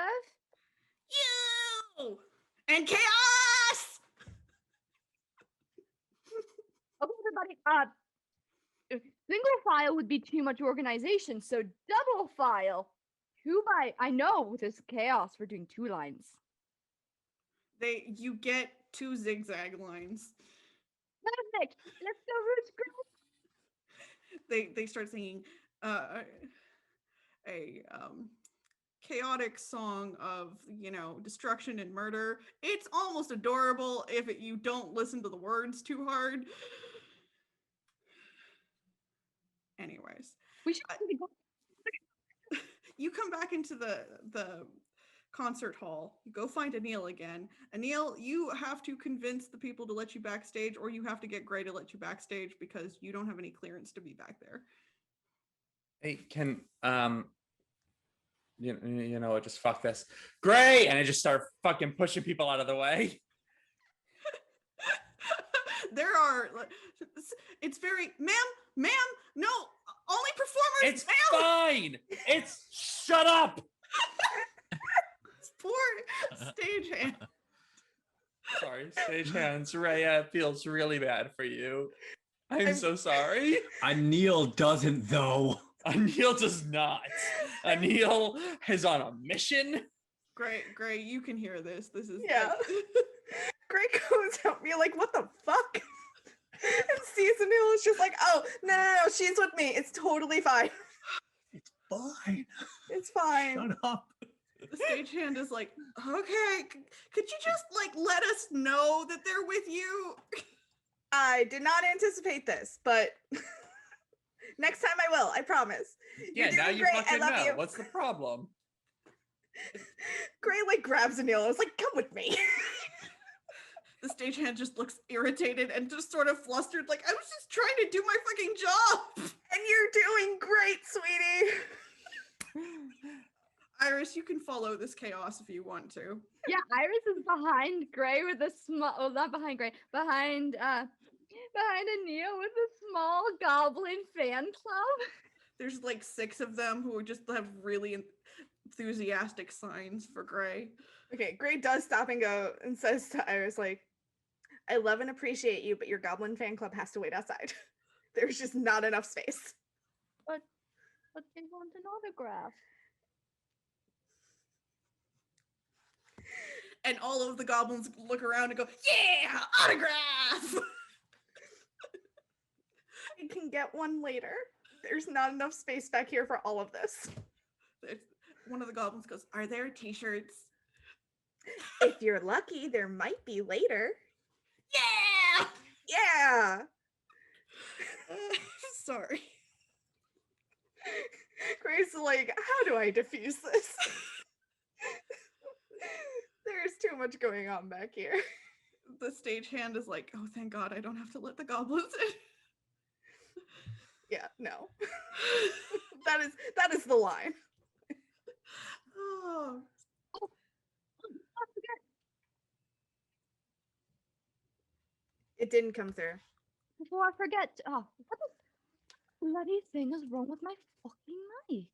You! And chaos! Okay, everybody. Single file would be too much organization, so double file. I know this chaos, we're doing 2 lines. You get 2 zigzag lines. Perfect. Let's go, Roots Group. They start singing a chaotic song of, destruction and murder. It's almost adorable if you don't listen to the words too hard. Anyways, We should you come back into the concert hall. You go find Anil again. Anil, you have to convince the people to let you backstage, or you have to get Gray to let you backstage because you don't have any clearance to be back there. Hey, can you know what, just fuck this. Great. And I just start fucking pushing people out of the way. There are, it's very, ma'am, no, only performers, It's ma'am. fine. It's shut up. Poor stagehand. Sorry, stagehands. Rhea, it feels really bad for you. I'm so sorry. Anil doesn't though. Anil does not. Anil is on a mission. Gray, you can hear this. This is Yeah. Gray goes at me like, what the fuck? And sees Anil is just like, oh, no, she's with me. It's totally fine. It's fine. It's fine. Shut up. the stagehand is like, okay, could you just like let us know that they're with you? I did not anticipate this, but next time I will. I promise. Yeah, You're now doing you great. I fucking love know. you. What's the problem? Gray like grabs Anil. I was like, come with me. The stagehand just looks irritated and just sort of flustered, like, I was just trying to do my fucking job. And you're doing great, sweetie. Iris, you can follow this chaos if you want to. Yeah, Iris is behind Gray with a small, well, not behind Gray, behind Anil with a small goblin fan club. There's like 6 of them who just have really enthusiastic signs for Gray. Okay, Gray does stop and go and says to Iris, like, I love and appreciate you, but your goblin fan club has to wait outside. There's just not enough space. But they want an autograph. And all of the goblins look around and go, yeah, autograph! I can get one later. There's not enough space back here for all of this. One of the goblins goes, are there t-shirts? If you're lucky, there might be later. Yeah! Yeah. Sorry. Gray's like, how do I diffuse this? There's too much going on back here. The stagehand is like, oh, thank God I don't have to let the goblins in. Yeah, no. that is the line. Oh. It didn't come through. Before I forget, what the bloody thing is wrong with my fucking mic?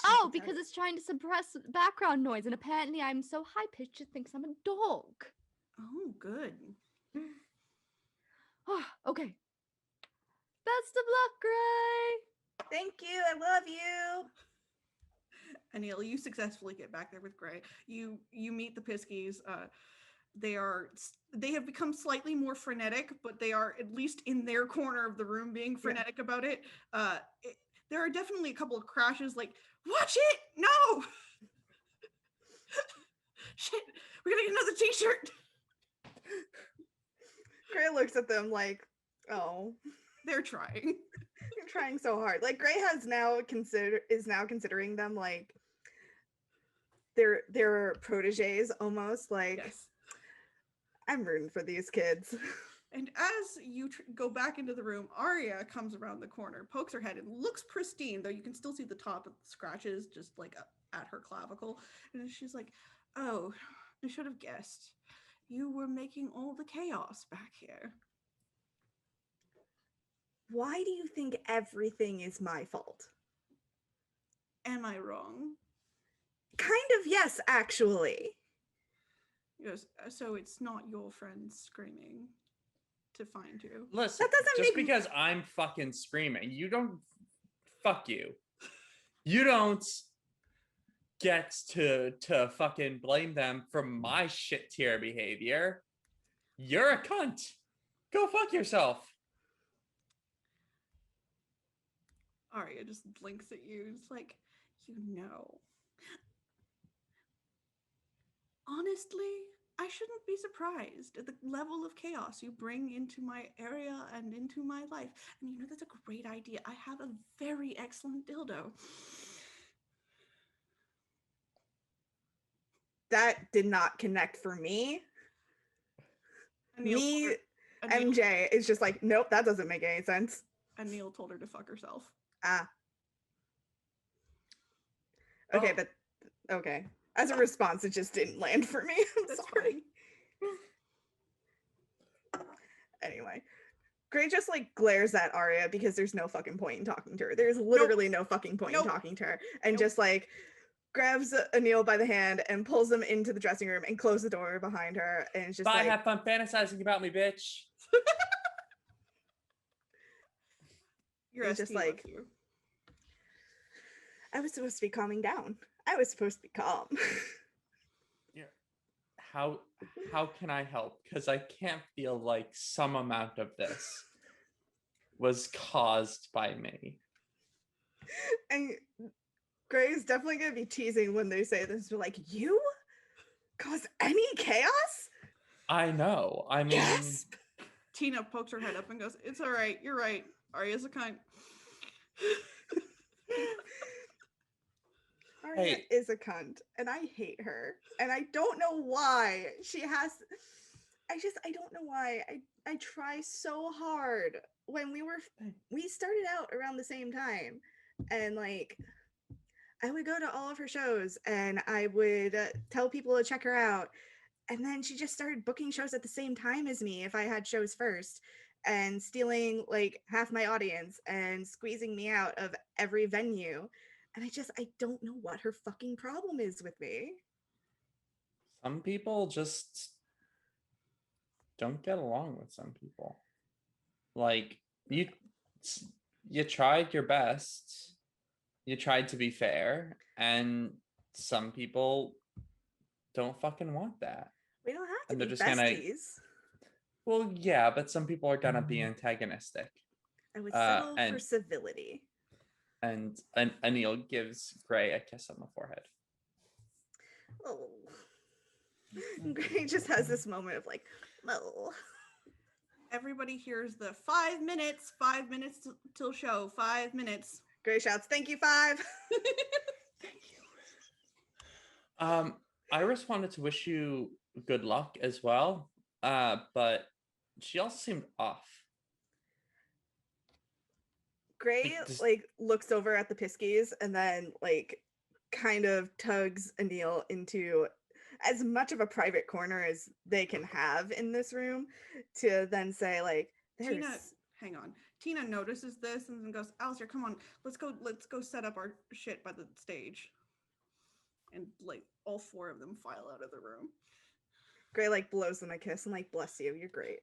Oh, because it's trying to suppress background noise, and apparently I'm so high pitched it thinks I'm a dog. Oh, good. Okay. Best of luck, Gray. Thank you. I love you. Anil, you successfully get back there with Gray. You meet the Piskies. They have become slightly more frenetic, but they are at least in their corner of the room being frenetic about it. There are definitely a couple of crashes, like, watch it! No! Shit, we're gonna get another t-shirt! Gray looks at them like, oh. They're trying. You're trying so hard. Like, Gray is now considering them like their proteges almost. Like, Yes. I'm rooting for these kids. And as you go back into the room, Arya comes around the corner, pokes her head, and looks pristine, though you can still see the top of the scratches just like at her clavicle. And she's like, oh, I should have guessed. You were making all the chaos back here. Why do you think everything is my fault? Am I wrong? Kind of, yes, actually. He goes, so it's not your friends screaming to find you. Listen, That doesn't just make- because I'm fucking screaming, you don't. Fuck you. You don't get to fucking blame them for my shit tier behavior. You're a cunt. Go fuck yourself. Arya just blinks at you. It's like, you know. Honestly, I shouldn't be surprised at the level of chaos you bring into my area and into my life. And you know, that's a great idea. I have a very excellent dildo. That did not connect for me. Anil MJ is just like, nope, that doesn't make any sense. Anil told her to fuck herself. Ah, Okay, Oh. but okay. As a response, it just didn't land for me. I'm That's sorry. Anyway, Gray just like glares at Arya because there's no fucking point in talking to her. There's literally no fucking point Nope. in talking to her, and Nope. just like grabs Anil by the hand and pulls him into the dressing room and closes the door behind her, and it's just Bye, like, have fun fantasizing about me, bitch. Your It's just ST loves like- you. I was supposed to be calming down. I was supposed to be calm. How can I help? Because I can't feel like some amount of this was caused by me. And Gray is definitely gonna be teasing when they say this. They're like, you cause any chaos? I know. I mean, Gasp! Tina pokes her head up and goes, "It's all right. You're right. Arya's a cunt." Arya Hey. is a cunt, and I hate her, and I don't know why she has. I don't know why. I try so hard. When we started out around the same time, and like I would go to all of her shows, and I would tell people to check her out, and then she just started booking shows at the same time as me if I had shows first, and stealing like half my audience and squeezing me out of every venue. And I don't know what her fucking problem is with me. some people just don't get along with some people. Like you tried your best. You tried to be fair, and some people don't fucking want that. We don't have to And be they're just gonna- besties. Well, yeah, but some people are gonna be antagonistic. I would settle for and- civility. And Anil gives Gray a kiss on the forehead. Oh. Gray just has this moment of like, oh. Everybody hears the 5 minutes. 5 minutes till show. 5 minutes. Gray shouts, "Thank you, 5." Iris wanted to wish you good luck as well, but she also seemed off. Gray just- like looks over at the Piskies and then like kind of tugs Anil into as much of a private corner as they can have in this room to then say like, Tina, there's hang on. Tina notices this and then goes, "Alistair, come on. Let's go set up our shit by the stage." And like all 4 of them file out of the room. Gray like blows them a kiss and like, "Bless you, you're great."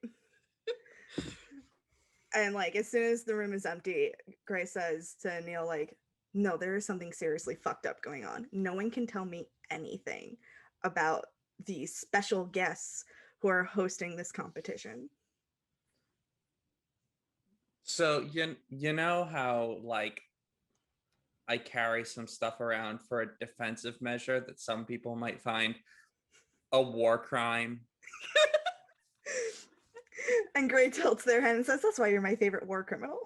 And like as soon as the room is empty, Gray says to Neil like, "No, there is something seriously fucked up going on. No one can tell me anything about the special guests who are hosting this competition." So you know how like I carry some stuff around for a defensive measure that some people might find a war crime. And Gray tilts their head and says, "That's why you're my favorite war criminal."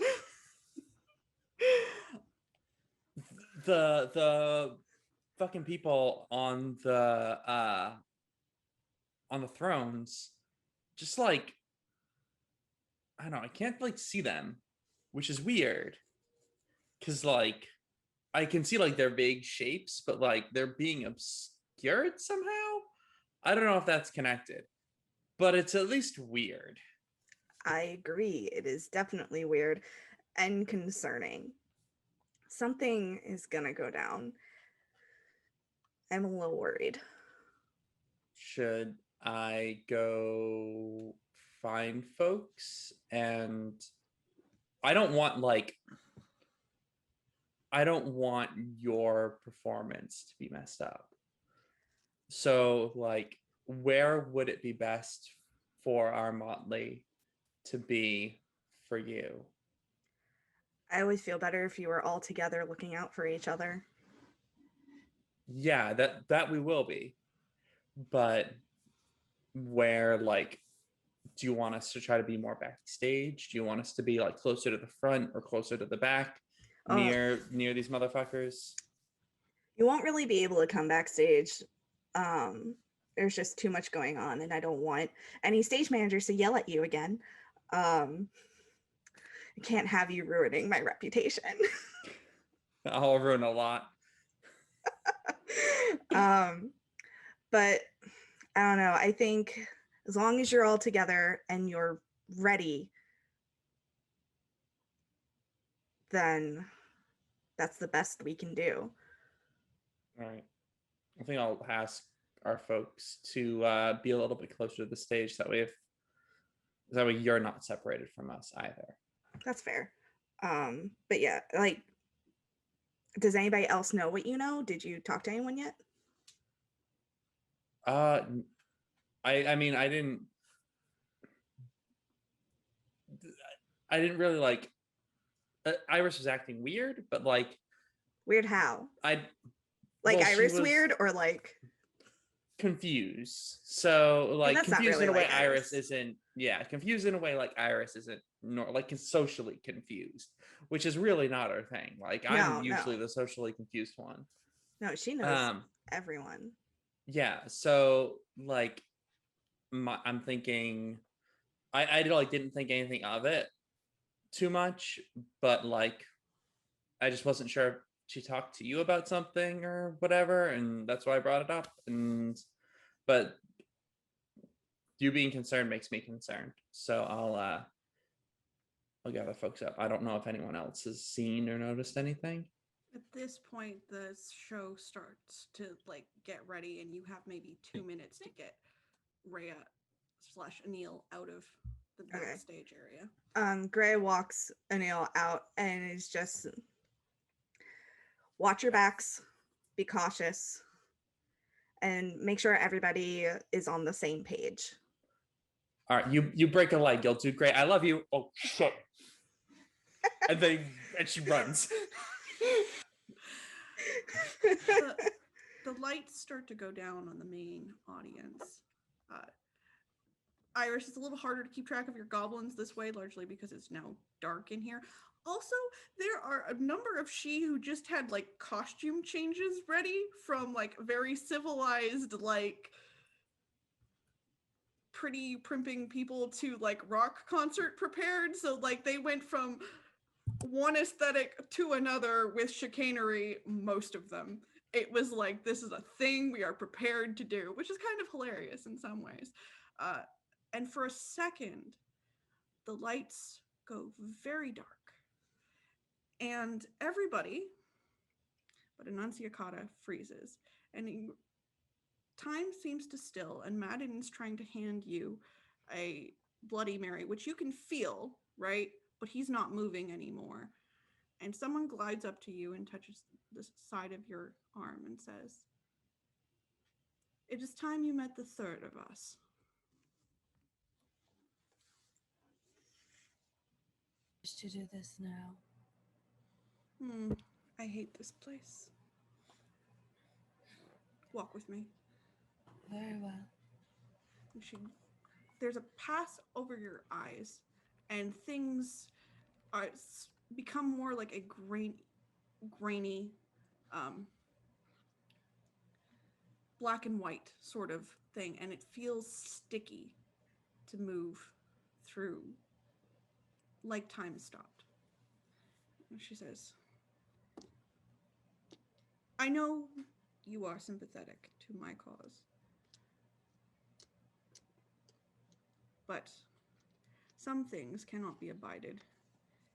The fucking people on the thrones, just like I don't know, I can't like see them, which is weird. Cause like I can see like their big shapes, but like they're being obscured somehow. I don't know if that's connected, but it's at least weird. I agree. It is definitely weird and concerning. Something is gonna go down. I'm a little worried. Should I go find folks? And I don't want your performance to be messed up. So like where would it be best for our motley to be for you? I always feel better if you were all together looking out for each other. Yeah, that we will be. But where like do you want us to try to be more backstage? Do you want us to be like closer to the front or closer to the back? Near these motherfuckers? You won't really be able to come backstage. There's just too much going on, and I don't want any stage managers to yell at you again. I can't have you ruining my reputation. I'll ruin a lot. But I don't know. I think as long as you're all together and you're ready, then that's the best we can do. All right. I think I'll ask our folks to be a little bit closer to the stage. That way you're not separated from us either. That's fair. But yeah, like, does anybody else know what you know? Did you talk to anyone yet? I mean, I didn't really like. Iris was acting weird, but like Weird how? I Like well, she Iris was weird or like confused. So like that's not confused really in a way like Iris Iris. isn't. Yeah, confused in a way like Iris isn't. Nor like socially confused, which is really not her thing. Like I'm usually the socially confused one. No, she knows everyone. Yeah. So like, I'm thinking, I like didn't think anything of it too much, but like, I just wasn't sure if she talked to you about something or whatever, and that's why I brought it up. But you being concerned makes me concerned, so I'll gather folks up. I don't know if anyone else has seen or noticed anything. At this point, the show starts to like get ready, and you have maybe 2 minutes to get Rhea / Anil out of the stage area. Gray walks Anil out and is just, watch your backs, be cautious, and make sure everybody is on the same page. All right, you break a leg, you'll do great. I love you. Oh shit! and she runs. The lights start to go down on the main audience. Iris, it's a little harder to keep track of your goblins this way, largely because it's now dark in here. Also, there are a number of she who just had like costume changes ready from like very civilized, like pretty primping people to like rock concert prepared. So like they went from one aesthetic to another with chicanery, most of them. It was like, this is a thing we are prepared to do, which is kind of hilarious in some ways. And for a second, the lights go very dark. And everybody but Annunciata freezes. And time seems to still, and Madden's trying to hand you a Bloody Mary, which you can feel, right? But he's not moving anymore. And someone glides up to you and touches the side of your arm and says, "It is time you met the third of us." To do this now. I hate this place. Walk with me. Very well. There's a path over your eyes, and things become more like a grainy, black and white sort of thing, and it feels sticky to move through, like time stopped. And she says, "I know you are sympathetic to my cause, but some things cannot be abided,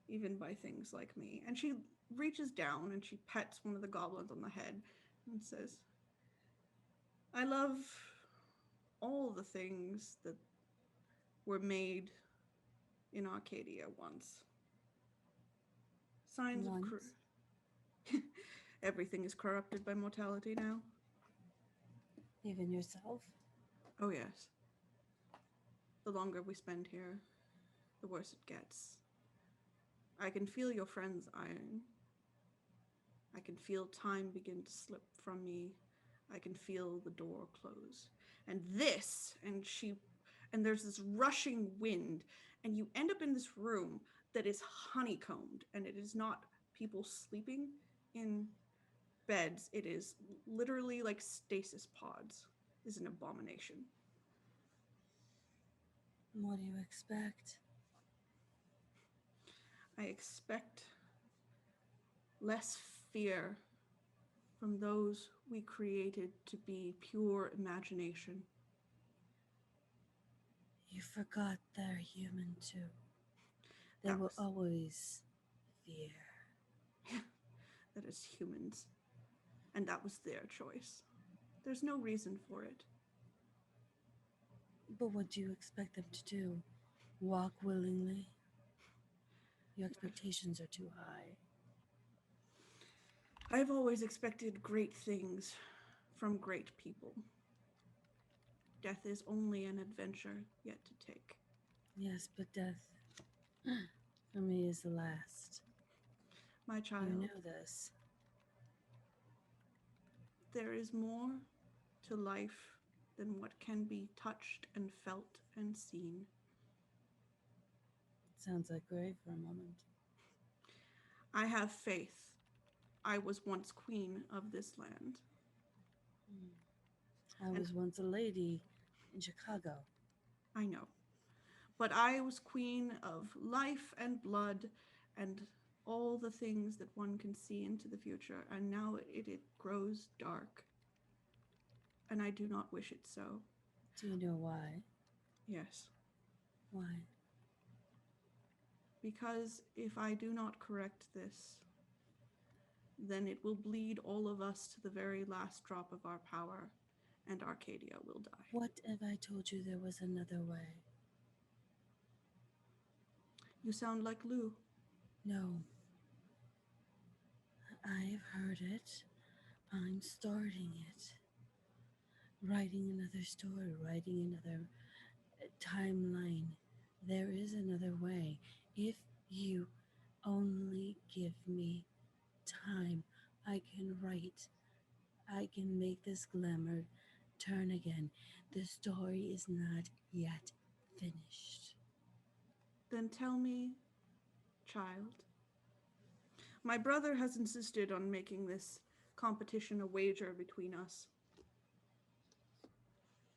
even by things like me." And she reaches down and she pets one of the goblins on the head and says, "I love all the things that were made in Arcadia once. Signs of everything is corrupted by mortality now. Even yourself?" Oh yes. The longer we spend here, the worse it gets. I can feel your friends iron. I can feel time begin to slip from me. I can feel the door close. And there's this rushing wind, and you end up in this room that is honeycombed, and it is not people sleeping in beds. It is literally like stasis pods. Is an abomination. What do you expect? I expect less fear from those we created to be pure imagination. You forgot they're human too. They That will was- always fear. That is humans. And that was their choice. There's no reason for it. But what do you expect them to do? Walk willingly? Your expectations are too high. I've always expected great things from great people. Death is only an adventure yet to take. Yes, but death for me is the last. My child, You know this. there is more to life than what can be touched and felt and seen. Sounds like Gray for a moment. I have faith. I was once queen of this land. I was once a lady in Chicago. I know. But I was queen of life and blood and all the things that one can see into the future. And now it grows dark. And I do not wish it so. Do you know why? Yes. Why? Because if I do not correct this, then it will bleed all of us to the very last drop of our power, and Arcadia will die. What if I told you there was another way? You sound like Lou. No. I've heard it. I'm starting it. Writing another story, writing another timeline. There is another way. If you only give me time, I can write. I can make this glamour turn again. The story is not yet finished. Then tell me, child. My brother has insisted on making this competition a wager between us.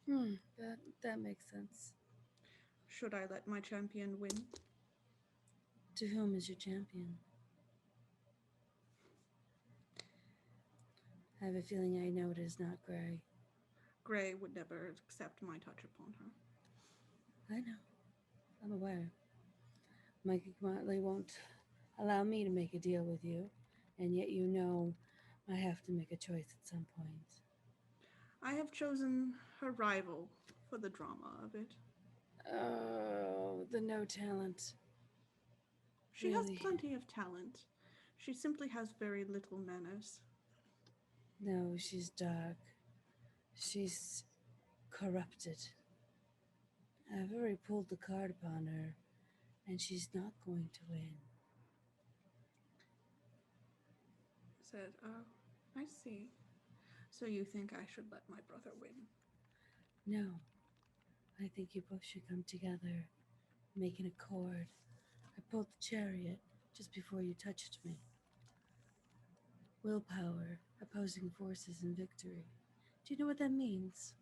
That makes sense. Should I let my champion win? To whom is your champion? I have a feeling I know it is not Gray. Gray would never accept my touch upon her. I know. I'm aware. Mikey Motley won't allow me to make a deal with you, and yet you know I have to make a choice at some point. I have chosen her rival for the drama of it. Oh, the no talent. She Really? has plenty of talent. She simply has very little manners. No, she's dark. She's corrupted. I've already pulled the card upon her, and she's not going to win. Said, oh, I see. So you think I should let my brother win? No. I think you both should come together, make an accord. I pulled the chariot just before you touched me. Willpower, opposing forces, and victory. Do you know what that means?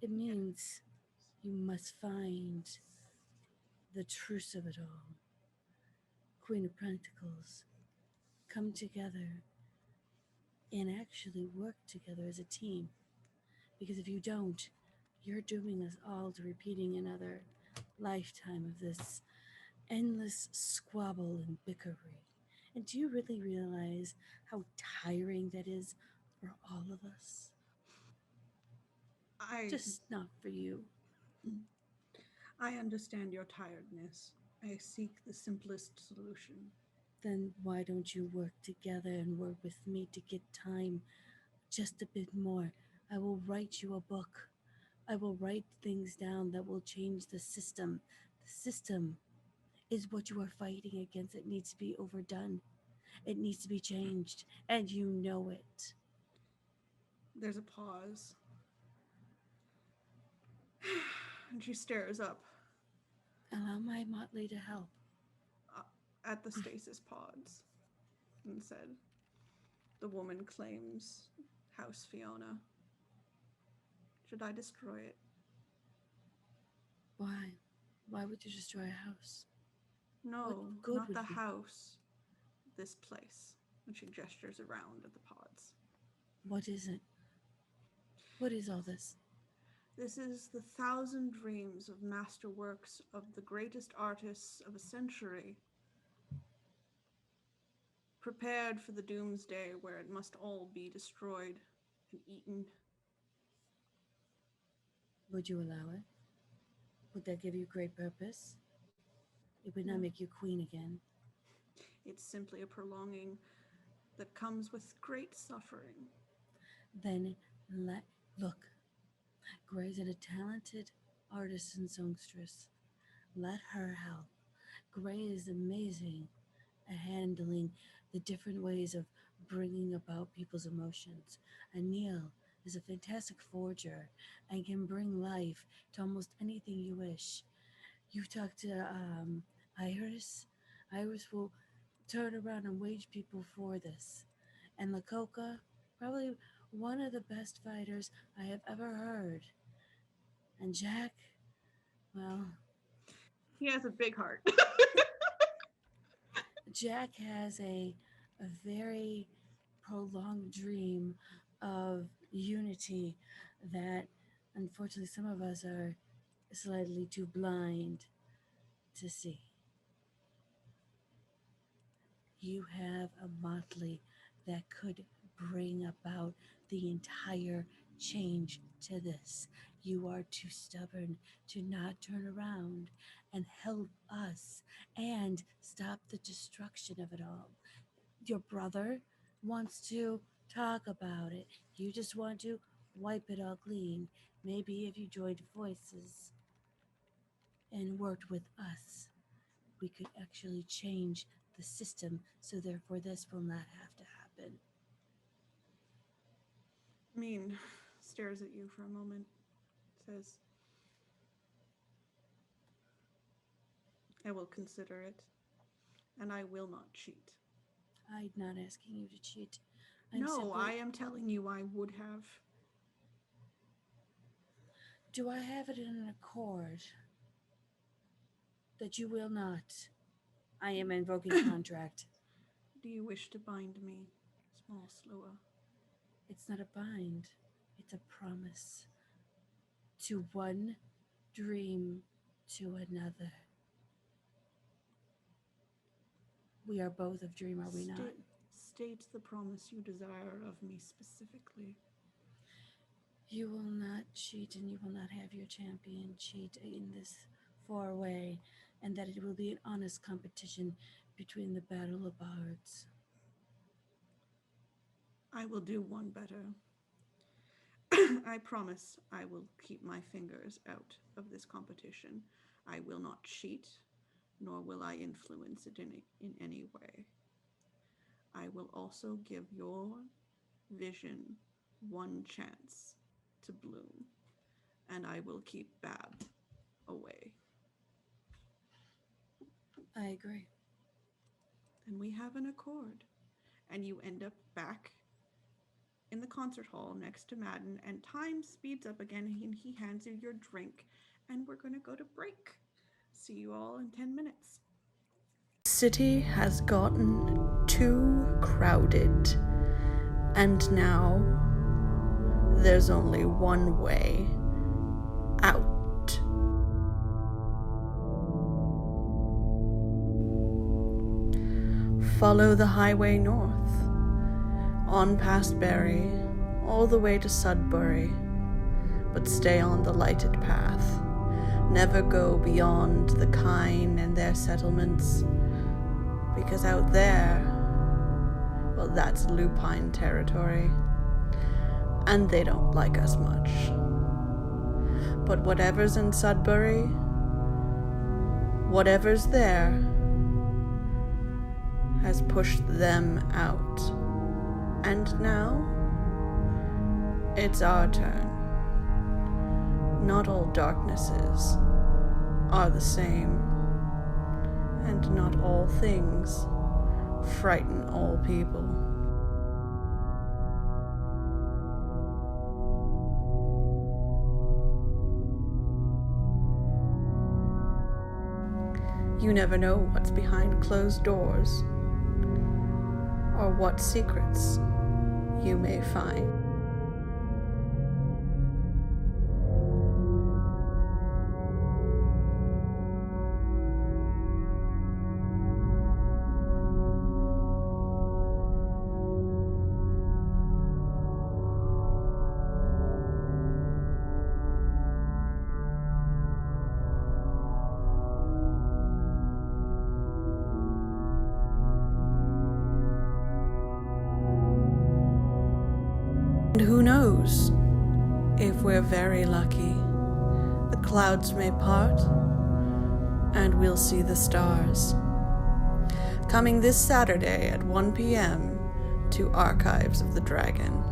It means you must find the truce of it all. Queen of Pentacles, come together and actually work together as a team. Because if you don't, you're dooming us all to repeating another lifetime of this endless squabble and bickery. And do you really realize how tiring that is for all of us? Just not for you. I understand your tiredness. I seek the simplest solution. Then why don't you work together and work with me to get time just a bit more? I will write you a book. I will write things down that will change the system. The system is what you are fighting against. It needs to be overdone. It needs to be changed, and you know it. There's a pause. And she stares up Allow my Motley to help. at the stasis pods and said, the woman claims House Fiona. Should I destroy it? Why? Why would you destroy a house? No, What good not would the be- house. This place. And she gestures around at the pods. What is it? What is all this? This is the 1,000 dreams of masterworks of the greatest artists of a century, prepared for the doomsday where it must all be destroyed and eaten. Would you allow it? Would that give you great purpose? It would not No. make you queen again. It's simply a prolonging that comes with great suffering. Then look. Gray's a talented artist and songstress. Let her help. Gray is amazing at handling the different ways of bringing about people's emotions. And Neil is a fantastic forger and can bring life to almost anything you wish. You talk to Iris. Iris will turn around and wage people for this. And Lakota, probably one of the best fighters I have ever heard. And Jack, well, He has a big heart. Jack has a very prolonged dream of unity that unfortunately some of us are slightly too blind to see. You have a motley that could bring about the entire change to this. You are too stubborn to not turn around and help us and stop the destruction of it all. Your brother wants to talk about it. You just want to wipe it all clean. Maybe if you joined voices and worked with us, we could actually change the system, so therefore this will not have to happen. Mean stares at you for a moment, says, I will consider it, and I will not cheat. I'm not asking you to cheat. I am telling you I would have. Do I have it in an accord that you will not? I am invoking contract. Do you wish to bind me, small Slua? It's not a bind. It's a promise. To one dream to another. We are both of dream, are we not? State the promise you desire of me specifically. You will not cheat, and you will not have your champion cheat in this four-way, and that it will be an honest competition between the Battle of Bards. I will do one better. I promise I will keep my fingers out of this competition. I will not cheat, nor will I influence it in any way. I will also give your vision one chance to bloom, and I will keep Bab away. I agree. Then we have an accord, and you end up back in the concert hall next to Madden, and time speeds up again, and he hands you your drink, and we're going to go to break. See you all in 10 minutes. City has gotten too crowded, and now there's only one way out. Follow the highway north, on past Barry, all the way to Sudbury, but stay on the lighted path. Never go beyond the Kine and their settlements, because out there, well, that's Lupine territory, and they don't like us much. But whatever's in Sudbury, whatever's there, has pushed them out. And now, it's our turn. Not all darknesses are the same, and not all things frighten all people. You never know what's behind closed doors, or what secrets you may find. And who knows? If we're very lucky, the clouds may part and we'll see the stars. Coming this Saturday at 1 p.m. to Archives of the Dragon.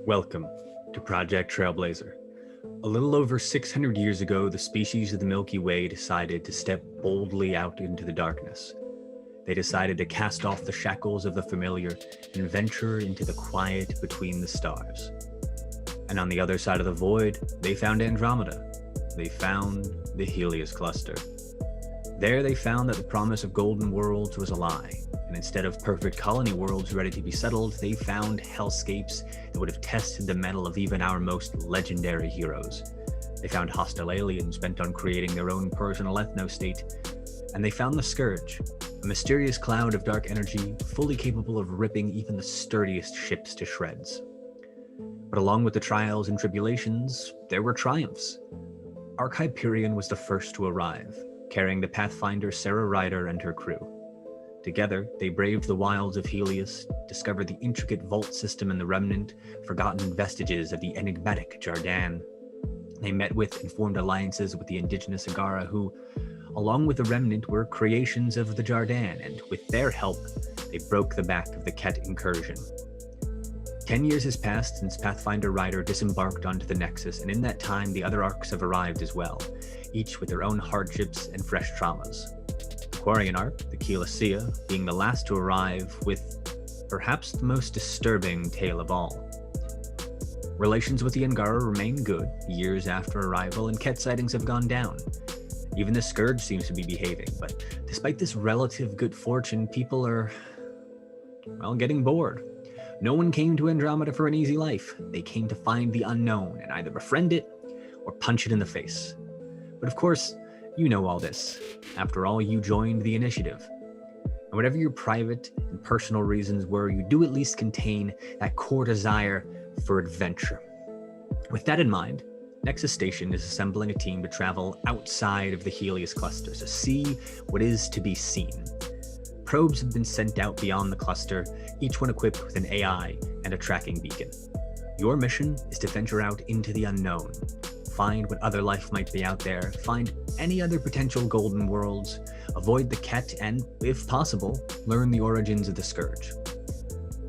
Welcome to Project Trailblazer. A little over 600 years ago, the species of the Milky Way decided to step boldly out into the darkness. They decided to cast off the shackles of the familiar and venture into the quiet between the stars. And on the other side of the void, they found Andromeda. They found the Helios Cluster. There they found that the promise of golden worlds was a lie, and instead of perfect colony worlds ready to be settled, they found hellscapes that would have tested the mettle of even our most legendary heroes. They found hostile aliens bent on creating their own personal ethno-state, and they found the Scourge, a mysterious cloud of dark energy fully capable of ripping even the sturdiest ships to shreds. But along with the trials and tribulations, there were triumphs. Arch-Hyperion was the first to arrive, carrying the Pathfinder Sarah Ryder and her crew. Together, they braved the wilds of Helios, discovered the intricate vault system in the Remnant, forgotten vestiges of the enigmatic Jardan. They met with and formed alliances with the indigenous Agara, who, along with the Remnant, were creations of the Jardan, and with their help, they broke the back of the Ket incursion. 10 years has passed since Pathfinder Ryder disembarked onto the Nexus, and in that time, the other Arcs have arrived as well, each with their own hardships and fresh traumas. The Quarian Arc, the Keylesea, being the last to arrive with perhaps the most disturbing tale of all. Relations with the Angara remain good years after arrival, and Ket sightings have gone down. Even the Scourge seems to be behaving, but despite this relative good fortune, people are, well, getting bored. No one came to Andromeda for an easy life. They came to find the unknown and either befriend it or punch it in the face. But of course, you know all this. After all, you joined the initiative. And whatever your private and personal reasons were, you do at least contain that core desire for adventure. With that in mind, Nexus Station is assembling a team to travel outside of the Helios cluster to see what is to be seen. Probes have been sent out beyond the cluster, each one equipped with an AI and a tracking beacon. Your mission is to venture out into the unknown, find what other life might be out there, find any other potential golden worlds, avoid the Ket, and, if possible, learn the origins of the Scourge.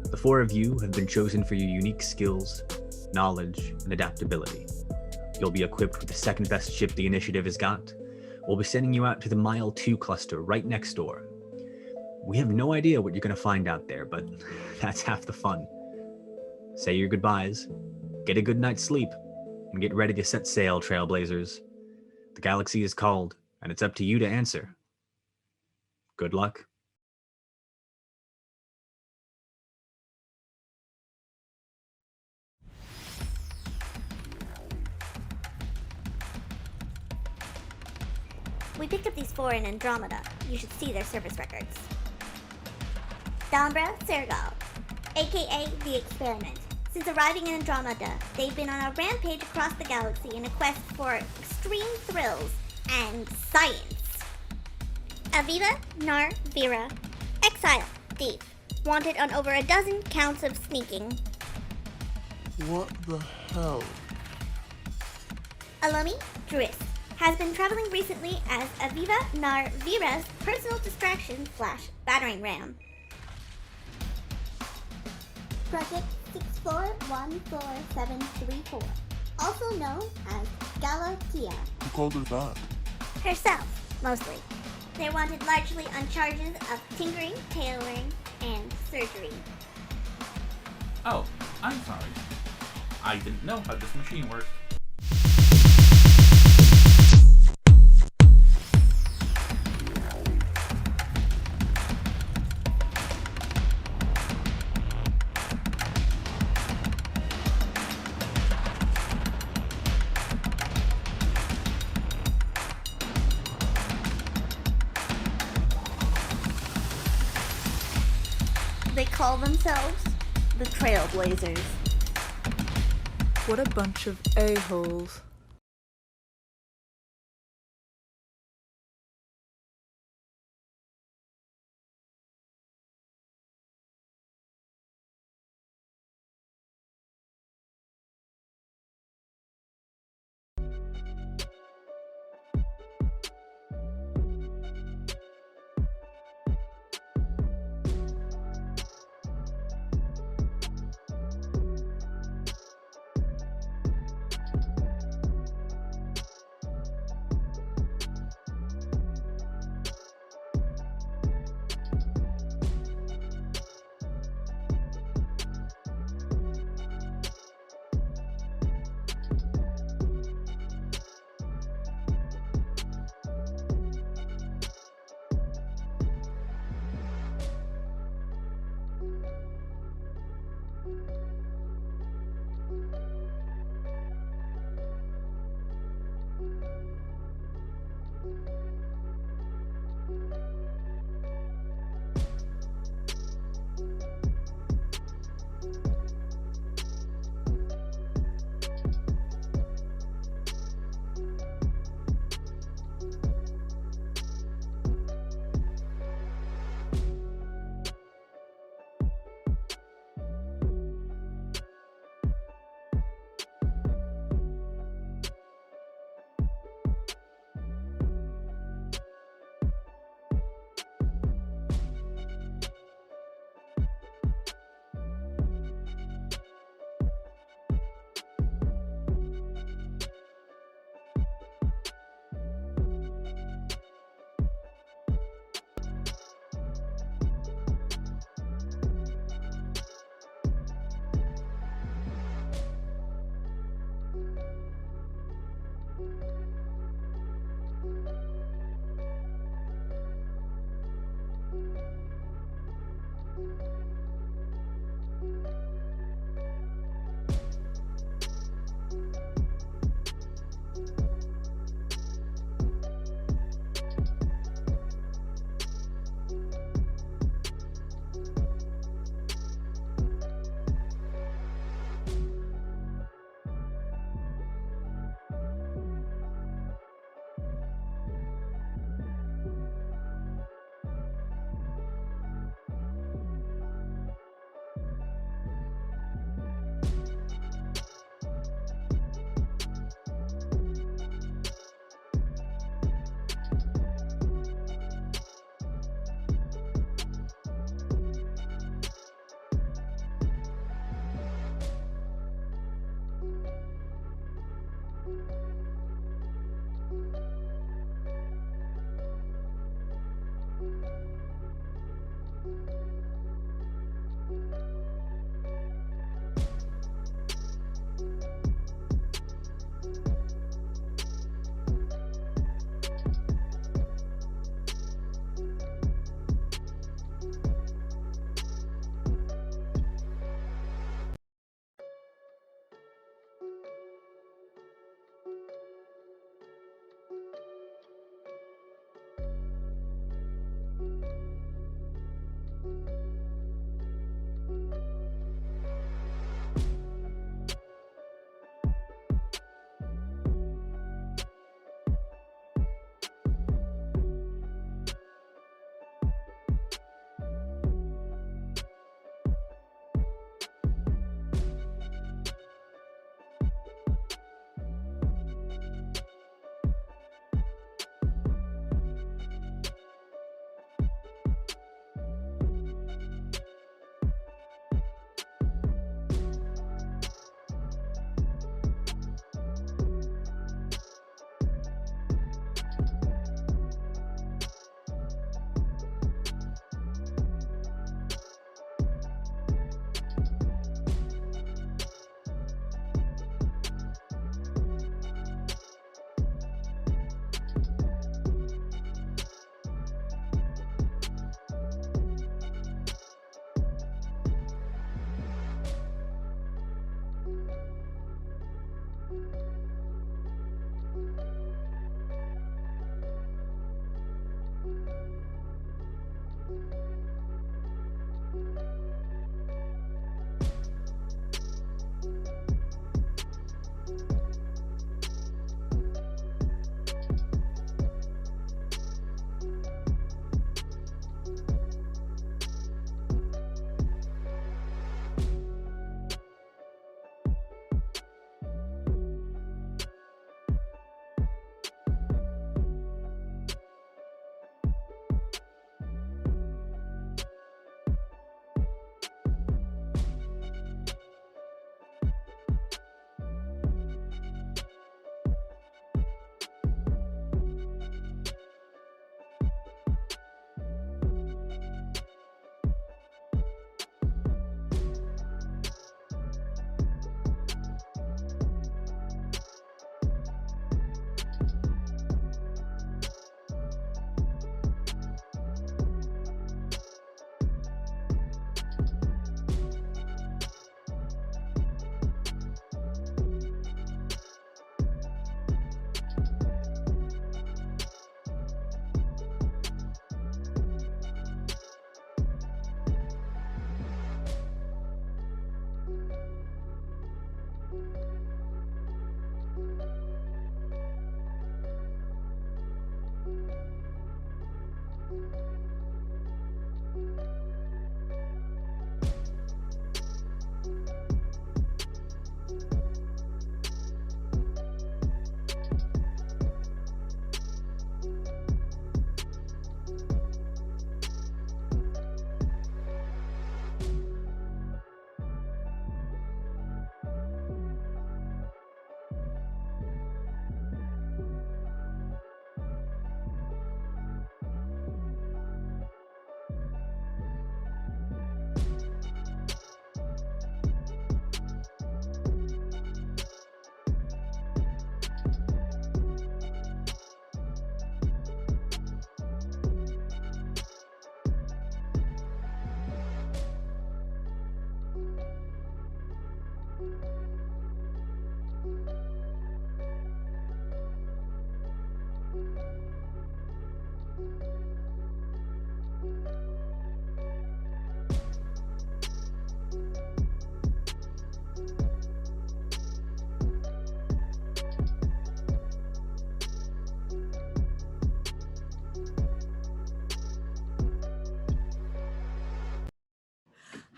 The four of you have been chosen for your unique skills, knowledge, and adaptability. You'll be equipped with the second best ship the initiative has got. We'll be sending you out to the Mile 2 cluster right next door. We have no idea what you're going to find out there, but that's half the fun. Say your goodbyes, get a good night's sleep, and get ready to set sail, Trailblazers. The galaxy is called, and it's up to you to answer. Good luck. We picked up these four in Andromeda. You should see their service records. Dambra Sergal, aka The Experiment. Since arriving in Andromeda, they've been on a rampage across the galaxy in a quest for extreme thrills and science. Aviva Nar Vera, exile, thief, wanted on over a dozen counts of sneaking. What the hell? Alumi Druis has been traveling recently as Aviva Nar Vera's personal distraction / battering ram. Project 64144734, also known as Galatea. Who called her that? Herself, mostly. They're wanted largely on charges of tinkering, tailoring, and surgery. Oh, I'm sorry. I didn't know how this machine worked. They call themselves the Trailblazers. What a bunch of a-holes.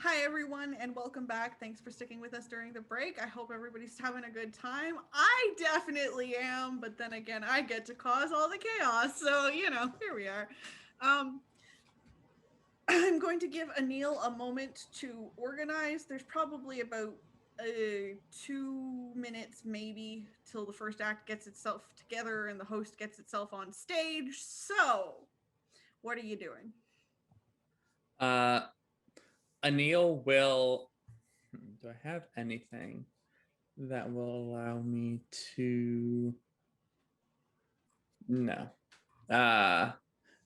Hi, everyone, and welcome back. Thanks for sticking with us during the break. I hope everybody's having a good time. I definitely am, but then again, I get to cause all the chaos. So, you know, here we are. I'm going to give Anil a moment to organize. There's probably about 2 minutes, maybe, till the first act gets itself together and the host gets itself on stage. So, what are you doing? Anil will. Do I have anything that will allow me to? No. I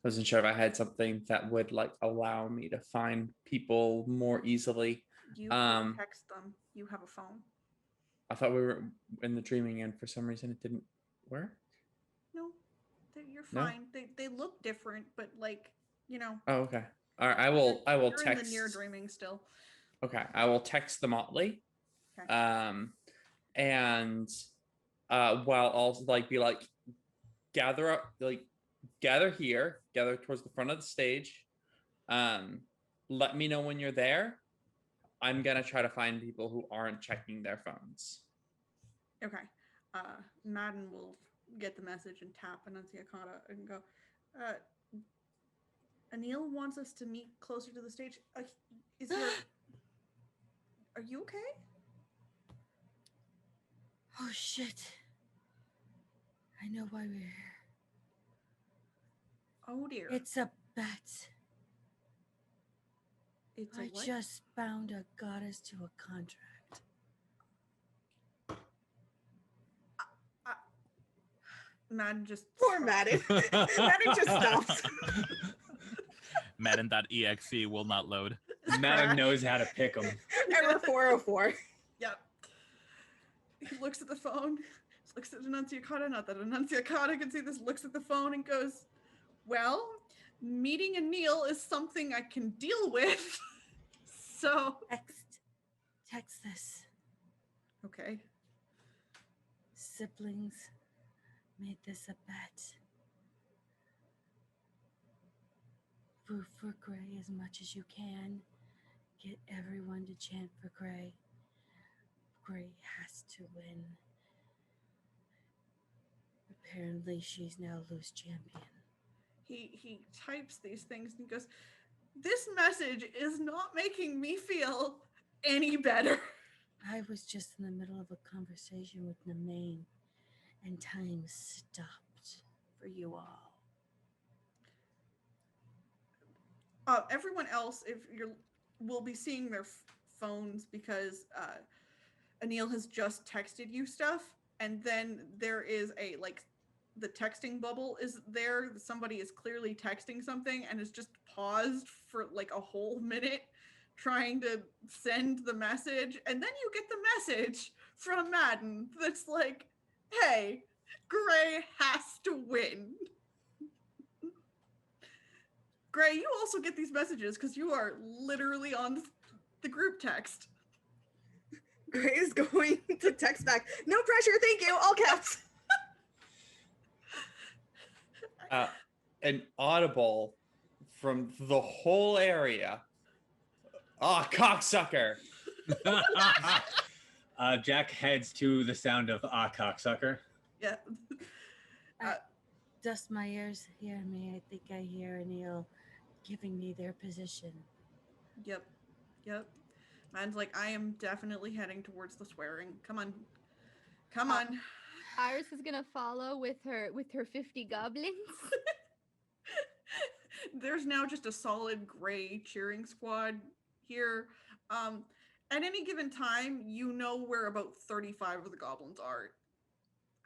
wasn't sure if I had something that would like allow me to find people more easily. You can text them. You have a phone. I thought we were in the dreaming and for some reason it didn't work. No, you're No? fine. They look different, but like, you know. Oh, okay. All right. I will you're text. in the near dreaming still. Okay. I will text the Motley. Okay. And while also like be like, gather up, like gather here, gather towards the front of the stage. Let me know when you're there. I'm gonna try to find people who aren't checking their phones. Okay. Madden will get the message and tap Annunciata and go, Anil wants us to meet closer to the stage. Is there... Are you okay? Oh shit. I know why we're here. Oh dear. It's a bet. It's a I what? just bound a goddess to a contract. Madden just... Poor Madden. Madden just stops. Madden.exe will not load. Madden knows how to pick them. Error 404. Yep. He looks at the phone, looks at Annunciata, not that Annunciata can see this, looks at the phone and goes, well, meeting Anil is something I can deal with. So... Text this. Okay. Siblings made this a bet. Root for Gray as much as you can. Get everyone to chant for Gray. Gray has to win. Apparently, she's now loose champion. He types these things and he goes, this message is not making me feel any better. I was just in the middle of a conversation with Namain, and time stopped for you all. Everyone else, will be seeing their phones because Anil has just texted you stuff, and then there is a the texting bubble is there. Somebody is clearly texting something and is just paused for like a whole minute trying to send the message, and then you get the message from Madden that's like, hey, Gray has to win. Gray, you also get these messages because you are literally on the group text. Gray is going to text back. No pressure, thank you. All caps. An audible from the whole area. Ah, cocksucker. Jack heads to the sound of cocksucker. Yeah. Dust my ears, hear me. I think I hear Anil giving me their position. Yep. Mine's like, I am definitely heading towards the swearing. Come on. Iris is gonna follow with her 50 goblins. There's now just a solid Gray cheering squad here. At any given time, you know where about 35 of the goblins are.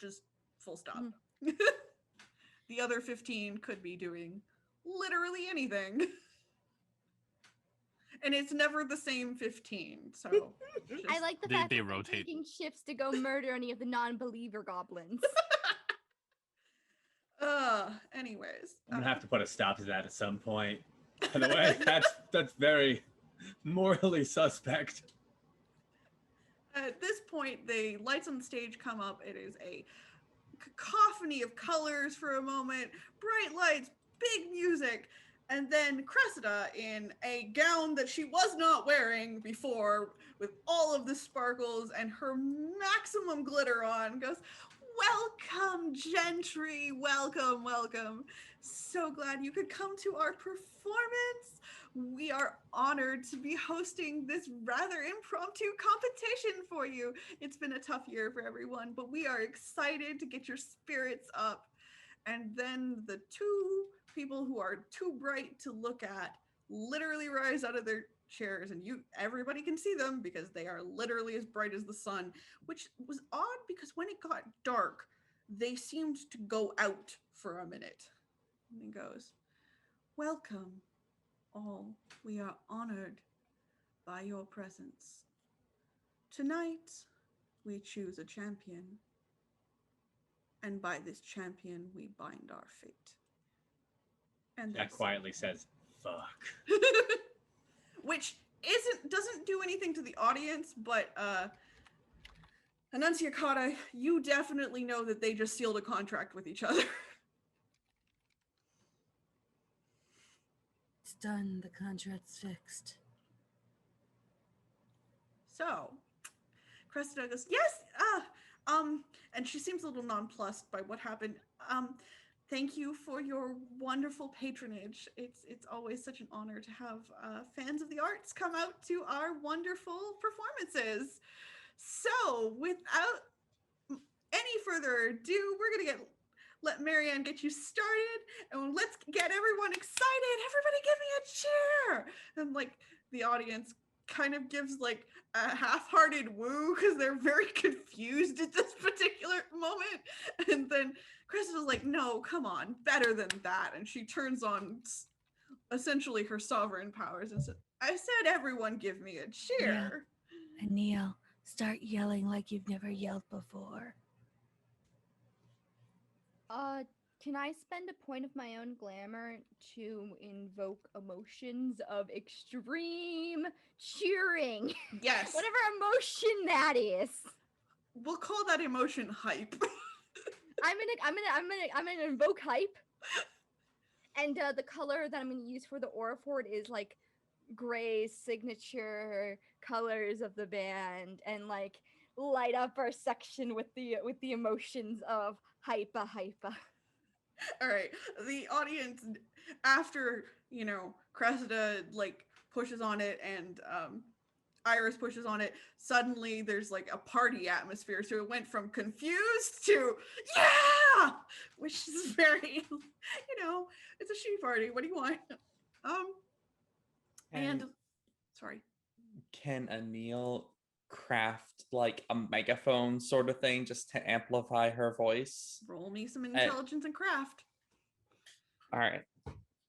Just full stop. The other 15 could be doing literally anything. And it's never the same 15. So I like the fact they that they're rotate. taking shifts to go murder any of the non-believer goblins. Anyways. I'm gonna have to put a stop to that at some point. By the way, that's very morally suspect. At this point, the lights on the stage come up. It is a cacophony of colors for a moment, bright lights, big music, and then Cressida in a gown that she was not wearing before, with all of the sparkles and her maximum glitter on, goes, "Welcome, gentry, welcome. So glad you could come to our performance. We are honored to be hosting this rather impromptu competition for you. It's been a tough year for everyone, but we are excited to get your spirits up." And then the two people who are too bright to look at literally rise out of their chairs, and everybody can see them because they are literally as bright as the sun, which was odd because when it got dark, they seemed to go out for a minute. And he goes, "Welcome, all. We are honored by your presence. Tonight, we choose a champion, and by this champion, we bind our fate." And Jack quietly says, "Fuck." Which doesn't do anything to the audience, but Annunciata, you definitely know that they just sealed a contract with each other. It's done. The contract's fixed. So, Cressida goes, "Yes, and she seems a little nonplussed by what happened. Thank you for your wonderful patronage. It's always such an honor to have fans of the arts come out to our wonderful performances. So, without any further ado, we're gonna let Marianne get you started, and let's get everyone excited. Everybody give me a cheer!" And like the audience kind of gives like a half-hearted woo because they're very confused at this particular moment. And then Chris is like, "No, come on, better than that." And she turns on essentially her sovereign powers and says, "I said everyone give me a cheer." Yeah. Anil, start yelling like you've never yelled before. Can I spend a point of my own glamour to invoke emotions of extreme cheering? Yes. Whatever emotion that is. We'll call that emotion hype. I'm gonna invoke hype. And the color that I'm gonna use for the aura for it is like Gray's signature colors of the band, and like light up our section with the emotions of hypa. All right, the audience, after Cressida like pushes on it and Iris pushes on it, suddenly there's like a party atmosphere. So it went from confused to yeah, which is very, it's a she party. What do you want? And sorry. Can Anil craft like a megaphone sort of thing just to amplify her voice? Roll me some intelligence and craft. All right.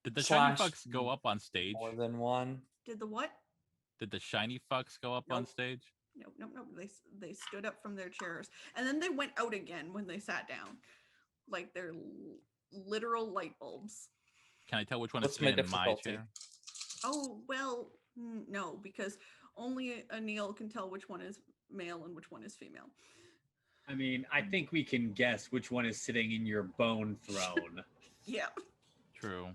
Did the shiny fucks go up on stage? More than one. Did the what? Did the shiny fucks go up on stage? No. They stood up from their chairs, and then they went out again when they sat down, like they're literal light bulbs. Can I tell which one is sitting in my chair? Oh well, no, because only Anil can tell which one is male and which one is female. I mean, I think we can guess which one is sitting in your bone throne. Yeah. True.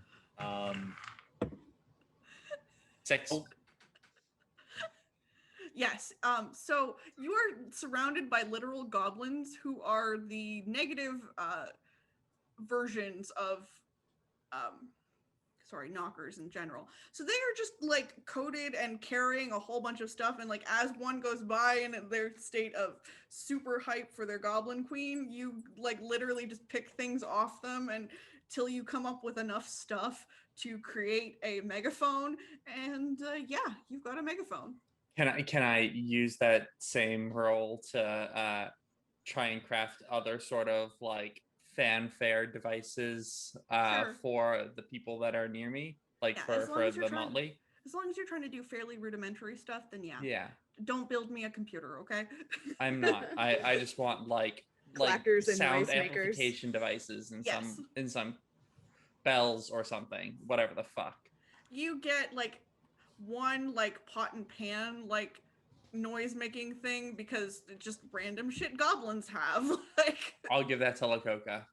6. Yes. So you are surrounded by literal goblins who are the negative versions of knockers in general. So they are just like coated and carrying a whole bunch of stuff, and like as one goes by in their state of super hype for their goblin queen, you like literally just pick things off them until you come up with enough stuff to create a megaphone, and yeah, you've got a megaphone. Can I use that same role to try and craft other sort of like fanfare devices Sure. for the people that are near me, like Yeah, as long for as you're the trying- motley? As long as you're trying to do fairly rudimentary stuff, then yeah. Yeah, Don't build me a computer, okay? I'm not. I just want like Clackers and sound noisemakers. amplification devices and Yes. some bells or something, whatever the fuck. You get like one like pot and pan like noise making thing because it's just random shit goblins have. Like I'll give that to Lakoka.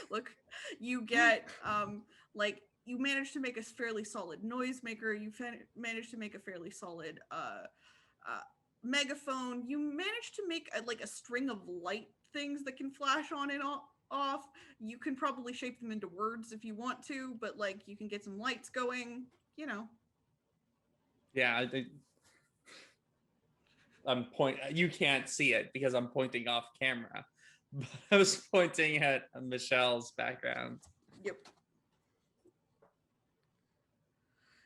look, you get like you manage to make a fairly solid noisemaker, you manage to make a fairly solid megaphone, you manage to make like a string of light things that can flash on and off. You can probably shape them into words if you want to, but like you can get some lights going, you know. Yeah, I think you can't see it because I'm pointing off camera. But I was pointing at Michelle's background. Yep.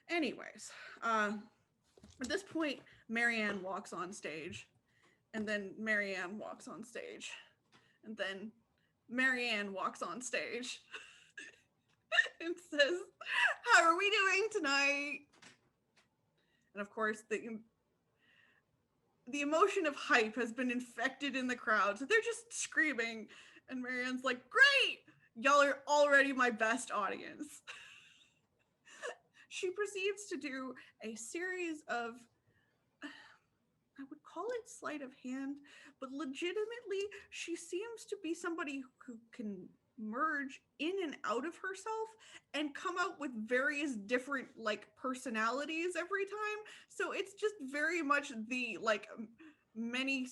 Anyways, at this point, Marianne walks on stage, and then Marianne walks on stage, and then Marianne walks on stage and says, "How are we doing tonight?" And of course, the emotion of hype has been infected in the crowd, so they're just screaming, and Marianne's like, "Great! Y'all are already my best audience." She proceeds to do a series of, I would call it sleight of hand, but legitimately, she seems to be somebody who can merge in and out of herself and come out with various different like personalities every time. So it's just very much the like many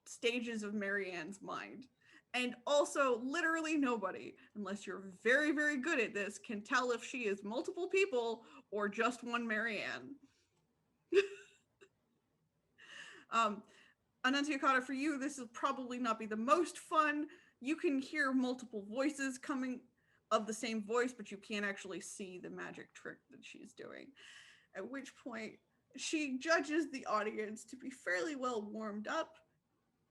stages of Marianne's mind. And also, literally nobody, unless you're very, very good at this, can tell if she is multiple people or just one Marianne. Anantiakata, for you, this will probably not be the most fun. You can hear multiple voices coming of the same voice, but you can't actually see the magic trick that she's doing. At which point, she judges the audience to be fairly well warmed up,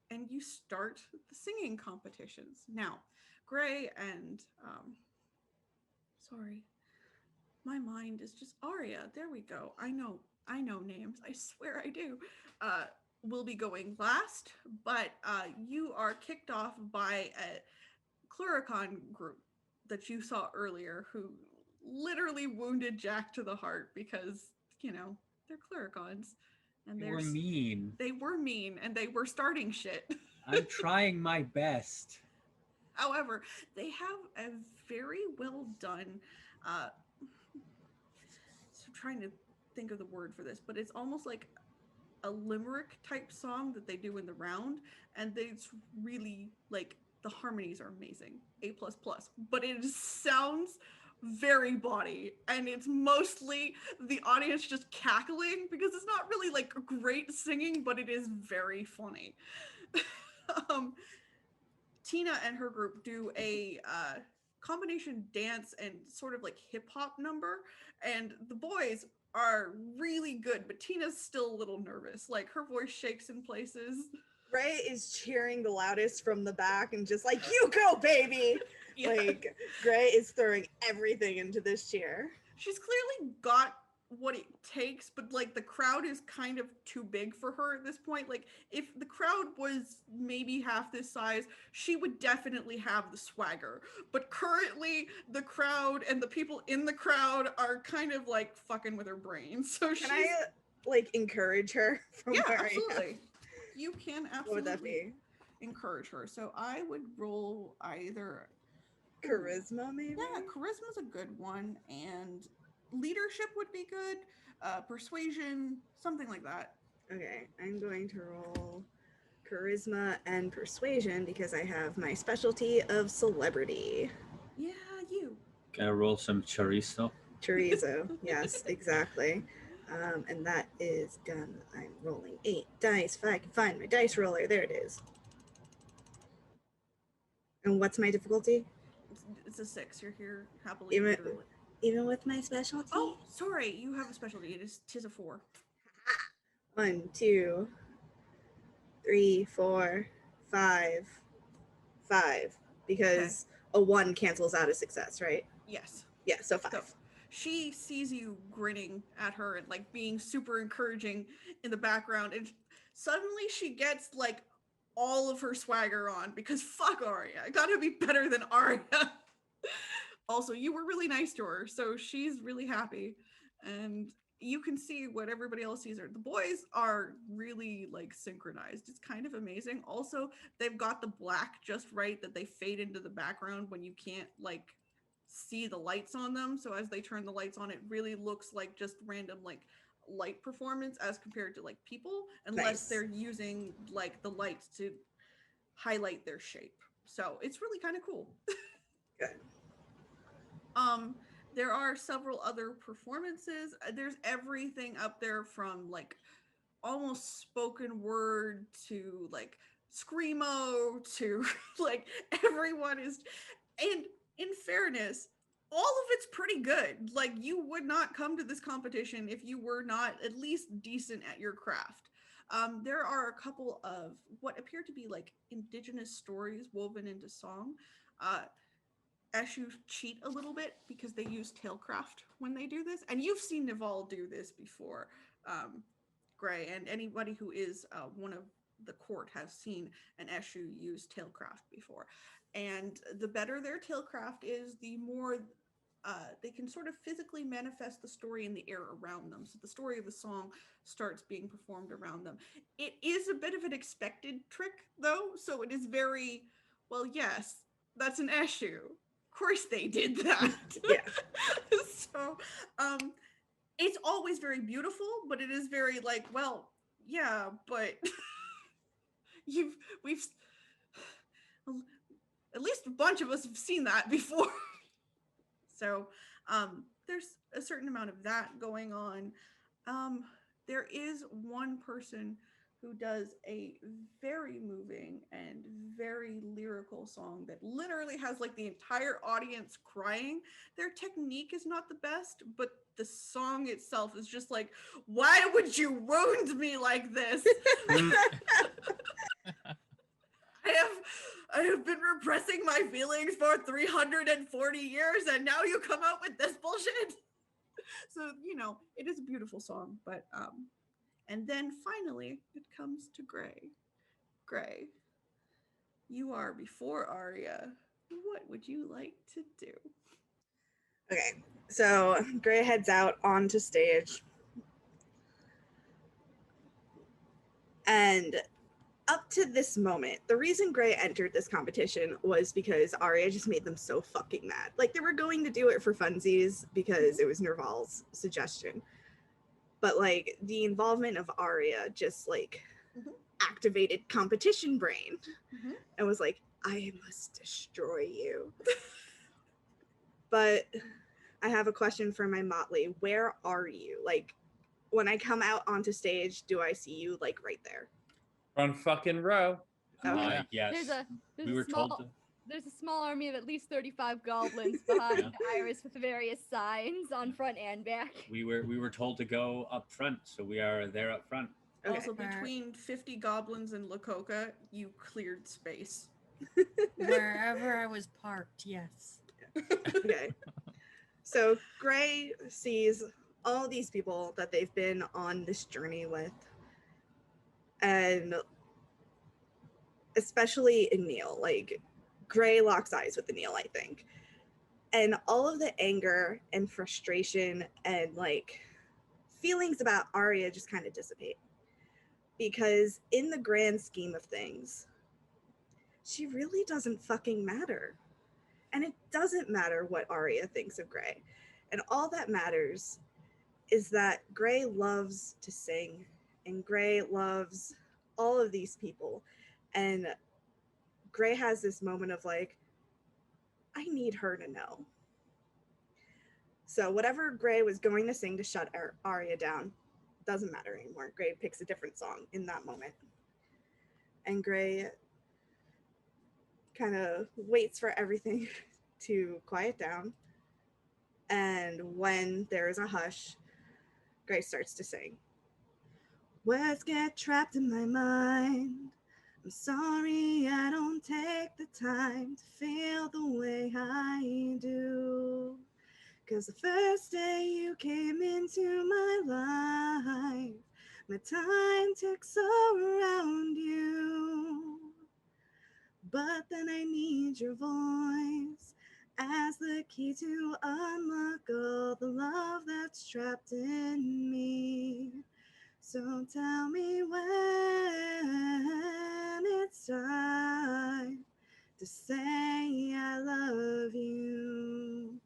and you start the singing competitions. Now, Gray and, sorry, my mind is just Aria. There we go. I know names. I swear I do. Will be going last, but you are kicked off by a Cluricon group that you saw earlier who literally wounded Jack to the heart because, you know, they're Cluricons. And They were mean. They were mean, and they were starting shit. I'm trying my best. However, they have a very well done, so I'm trying to think of the word for this, but it's almost like a limerick type song that they do in the round, and it's really like the harmonies are amazing, A++, but it sounds very bawdy, and it's mostly the audience just cackling because it's not really like great singing, but it is very funny. Tina and her group do a combination dance and sort of like hip hop number, and the boys are really good, but Tina's still a little nervous. Like her voice shakes in places. Ray is cheering the loudest from the back and just like, "You go, baby!" Yeah. Like Gray is throwing everything into this cheer. She's clearly got what it takes, but like the crowd is kind of too big for her at this point. Like if the crowd was maybe half this size, she would definitely have the swagger. But currently the crowd and the people in the crowd are kind of like fucking with her brain. So Can I like encourage her from yeah, where I am? absolutely. you can What would that absolutely be? encourage her. So I would roll either Charisma, maybe? Yeah, charisma's a good one, and leadership would be good. Persuasion, something like that. Okay, I'm going to roll charisma and persuasion because I have my specialty of celebrity. Yeah, you. Gonna roll some chorizo. Chorizo, yes, exactly. And that is done. I'm rolling 8 dice. If I can find my dice roller, there it is. And what's my difficulty? It's a 6. You're here happily. Even, literally. even with my specialty? Oh, sorry. You have a specialty. Tis a 4. 1, 2, 3, 4, 5, 5. Because a 1 cancels out a success, right? Yes. Yeah, so 5. So she sees you grinning at her and like being super encouraging in the background, and suddenly she gets like all of her swagger on because fuck Arya. I gotta be better than Arya. Also, you were really nice to her, so she's really happy. And you can see what everybody else sees her. The boys are really like synchronized. It's kind of amazing. Also, they've got the black just right that they fade into the background when you can't like see the lights on them. So as they turn the lights on, it really looks like just random like light performance as compared to like people, unless Nice. they're using like the lights to highlight their shape. So it's really kind of cool. Good. There are several other performances. There's everything up there from like almost spoken word to like screamo to like everyone is, and in fairness, all of it's pretty good. Like you would not come to this competition if you were not at least decent at your craft. There are a couple of what appear to be like indigenous stories woven into song. Eshu cheat a little bit because they use Tailcraft when they do this, and you've seen Naval do this before, Gray, and anybody who is one of the court has seen an Eshu use Tailcraft before. And the better their Tailcraft is, the more they can sort of physically manifest the story in the air around them. So the story of the song starts being performed around them. It is a bit of an expected trick, though, so it is very, well, yes, that's an Eshu. Of course they did that. Yeah. So it's always very beautiful, but it is very like, well, yeah, but we've at least a bunch of us have seen that before. So there's a certain amount of that going on. There is one person who does a very moving and very lyrical song that literally has like the entire audience crying. Their technique is not the best, but the song itself is just like, why would you wound me like this? I have been repressing my feelings for 340 years, and now you come out with this bullshit. So, you know, it is a beautiful song, but and then finally it comes to Gray. Gray, you are before Arya. What would you like to do? Okay, so Gray heads out onto stage. And up to this moment, the reason Gray entered this competition was because Arya just made them so fucking mad. Like, they were going to do it for funsies because it was Nerval's suggestion. But, like, the involvement of Arya just, like, activated competition brain and was like, I must destroy you. But I have a question for my Motley. Where are you? Like, when I come out onto stage, do I see you, like, right there? Front fucking row. Okay. Yes. There's We a were small, told to. There's a small army of at least 35 goblins behind Iris with various signs on front and back. We were told to go up front, so we are there up front. Okay. Also, between 50 goblins and Lakoka, you cleared space. Wherever I was parked, yes. Okay. So Gray sees all these people that they've been on this journey with, and especially Neil. Like, Gray locks eyes with Neil, I think. And all of the anger and frustration and like feelings about Arya just kind of dissipate. because in the grand scheme of things, she really doesn't fucking matter. And it doesn't matter what Arya thinks of Gray. And all that matters is that Gray loves to sing, and Gray loves all of these people. And Gray has this moment of like, I need her to know. So whatever Gray was going to sing to shut Arya down doesn't matter anymore. Gray picks a different song in that moment. And Gray kind of waits for everything to quiet down. And when there is a hush, Gray starts to sing. Words get trapped in my mind. I'm sorry I don't take the time to feel the way I do. 'Cause the first day you came into my life, my time ticks around you. But then I need your voice as the key to unlock all the love that's trapped in me. So tell me when it's time to say I love you.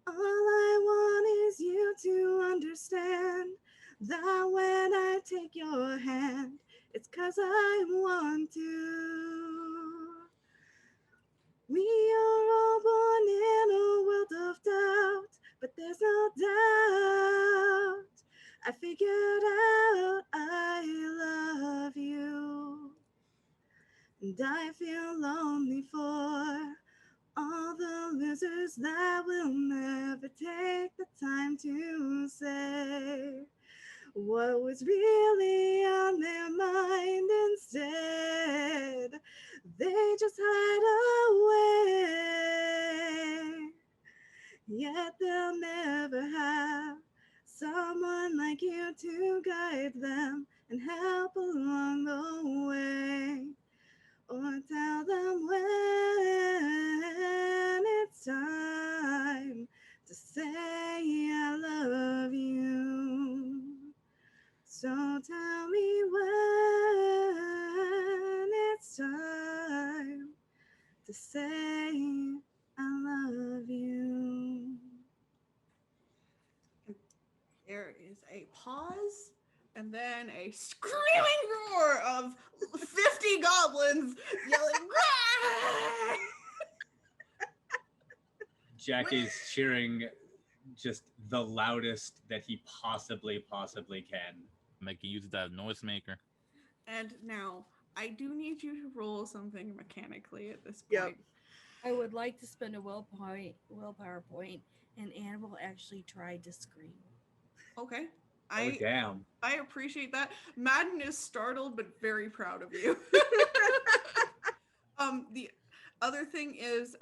All I want is you to understand that when I take your hand, it's 'cause I want to. We are all born in a world of doubt, but there's no doubt. I figured out I love you. And I feel lonely for all the losers that will never take the time to say what was really on their mind. Instead, they just hide away. Yet they'll never have someone like you to guide them and help along the way. Or tell them when it's time to say I love you. So tell me when it's time to say I love you. There is a pause and then a screaming roar of 50 goblins yelling, "Gray!" Jack is cheering just the loudest that he possibly can. Making use of that noisemaker. And now I do need you to roll something mechanically at this point. Yep. I would like to spend a willpower point, and Anne will actually try to scream. Okay. Oh, damn. I appreciate that. Madden is startled but very proud of you. The other thing is,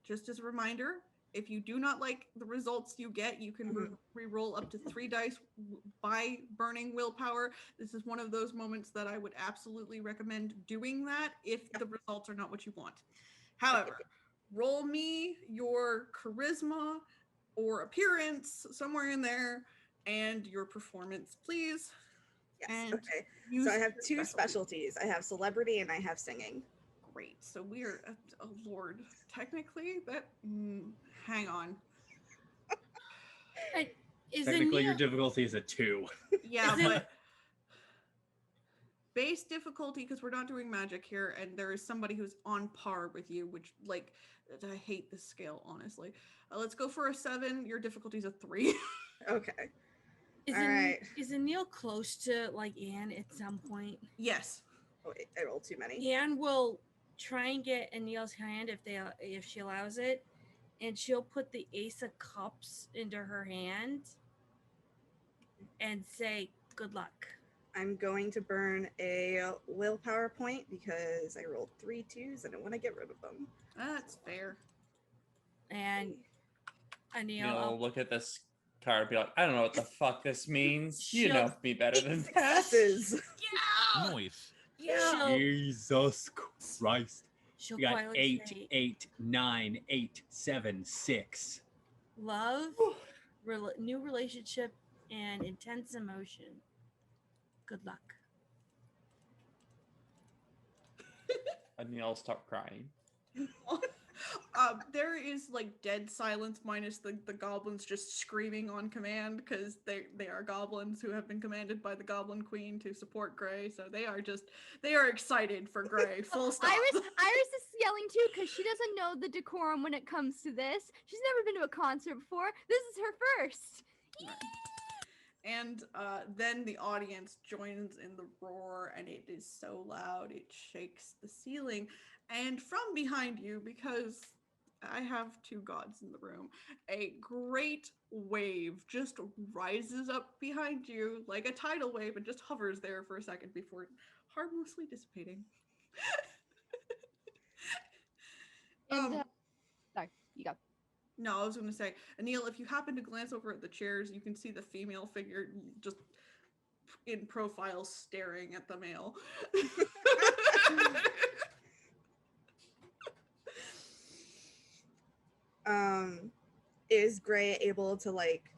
just as a reminder, if you do not like the results you get, you can re-roll up to 3 dice by burning willpower. This is one of those moments that I would absolutely recommend doing that if the results are not what you want. However, roll me your charisma or appearance, somewhere in there, and your performance, please. Yes, And okay. use So I have your 2 specialties. I have celebrity and I have singing. Great. So we are, oh Lord, technically that, hang on. Technically, your difficulty is a 2. Yeah, but base difficulty, because we're not doing magic here, and there is somebody who's on par with you, which, like, I hate this scale, honestly. Let's go for a 7. Your difficulty is a 3. Okay. Is All right. Is Anil close to like Anne at some point? Yes. Oh, wait, I rolled too many. Anne will try and get Anil's hand if she allows it, and she'll put the Ace of Cups into her hand and say, "Good luck." I'm going to burn a willpower point because I rolled 3 2s and I want to get rid of them. That's fair. And Anil, You'll look at this card and be like, I don't know what the fuck this means. You She'll- know me better than that. Passes. Noise. she'll, Jesus Christ. she'll You got quietly 8, say, 8, 9, 8, 7, 6. "Love, new relationship, and intense emotion. Good luck." Anil start crying. There is like dead silence minus the goblins just screaming on command because they are goblins who have been commanded by the Goblin Queen to support Gray, so they are excited for Gray. Full stop. Iris is yelling too because she doesn't know the decorum when it comes to this. She's never been to a concert before. This is her first. And then the audience joins in the roar, and it is so loud it shakes the ceiling. And from behind you, because I have two gods in the room, a great wave just rises up behind you like a tidal wave and just hovers there for a second before harmlessly dissipating. And, sorry, you go. No, I was going to say, Anil, if you happen to glance over at the chairs, you can see the female figure just in profile staring at the male. Is Gray able to like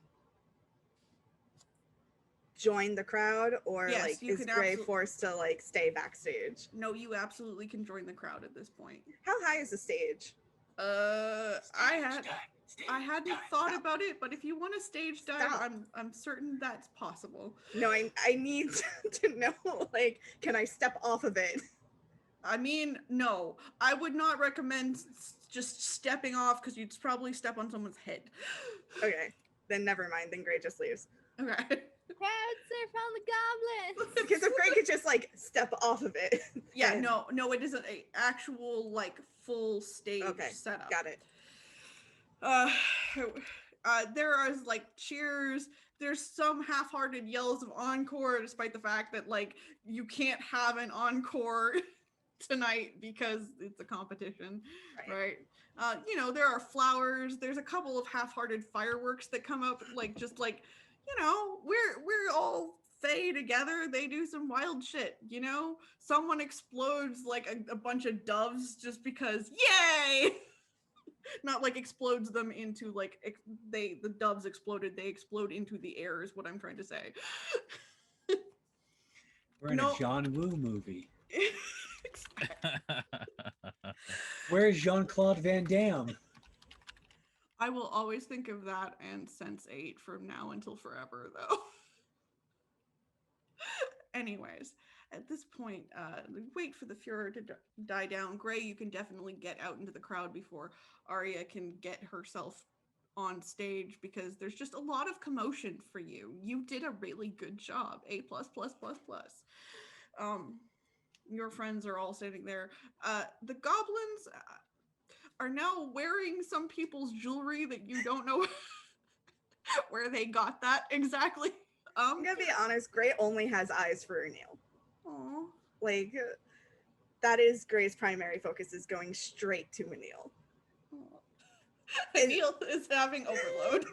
join the crowd, or Yes, like you is can Gray forced to like stay backstage? No, you absolutely can join the crowd at this point. How high is the stage? I hadn't thought about it, but if you want a stage dive, I'm certain that's possible. No, I need to know, like, can I step off of it? I mean, no, I would not recommend just stepping off because you'd probably step on someone's head. Okay, then never mind. Then Gray just leaves. Okay. Prancer found the goblin. Because if Gray could just like step off of it. Yeah, no, it isn't a actual like full stage setup. Got it. There is like cheers. There's some half-hearted yells of encore, despite the fact that like you can't have an encore tonight because it's a competition, right? You know, there are flowers. There's a couple of half-hearted fireworks that come up, like just like, you know, we're all Fae together. They do some wild shit, you know. Someone explodes like a bunch of doves just because, yay! Not like explodes them into like the doves exploded. They explode into the air is what I'm trying to say. We're in a John Woo movie. Where's Jean-Claude Van Damme? I will always think of that and Sense8 from now until forever, though. Anyways, at this point, wait for the furor to die down. Gray, you can definitely get out into the crowd before Arya can get herself on stage because there's just a lot of commotion for you. You did a really good job. A+++++. Your friends are all standing there. The goblins are now wearing some people's jewelry that you don't know where they got that exactly. I'm gonna be honest, Gray only has eyes for Anil. Aww. Like, that is Gray's primary focus, is going straight to Anil. Anil is having overload.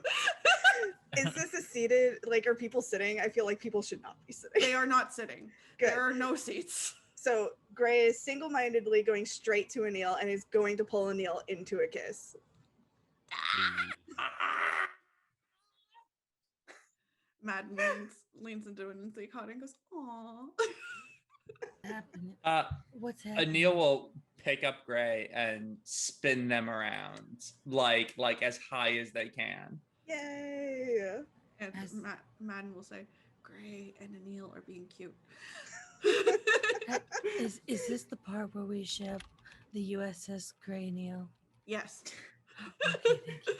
Is this a seated, like, are people sitting? I feel like people should not be sitting. They are not sitting. Good. There are no seats. So Gray is single-mindedly going straight to Anil and is going to pull Anil into a kiss. Madden leans into an psychotic and goes, "Aww." What's happening? Anil will pick up Gray and spin them around like as high as they can. Yay! And Madden will say, "Gray and Anil are being cute." Is this the part where we ship the USS Gray Neil? Yes. Okay, thank you.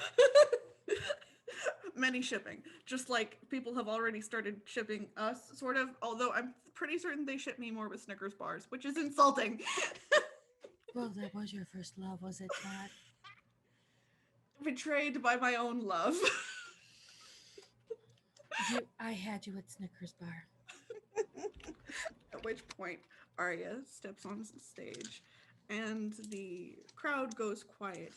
Many shipping, just like people have already started shipping us, sort of, although I'm pretty certain they ship me more with Snickers bars, which is insulting. Well, that was your first love, was it not? Betrayed by my own love. I had you at Snickers bar. At which point Arya steps on stage and the crowd goes quiet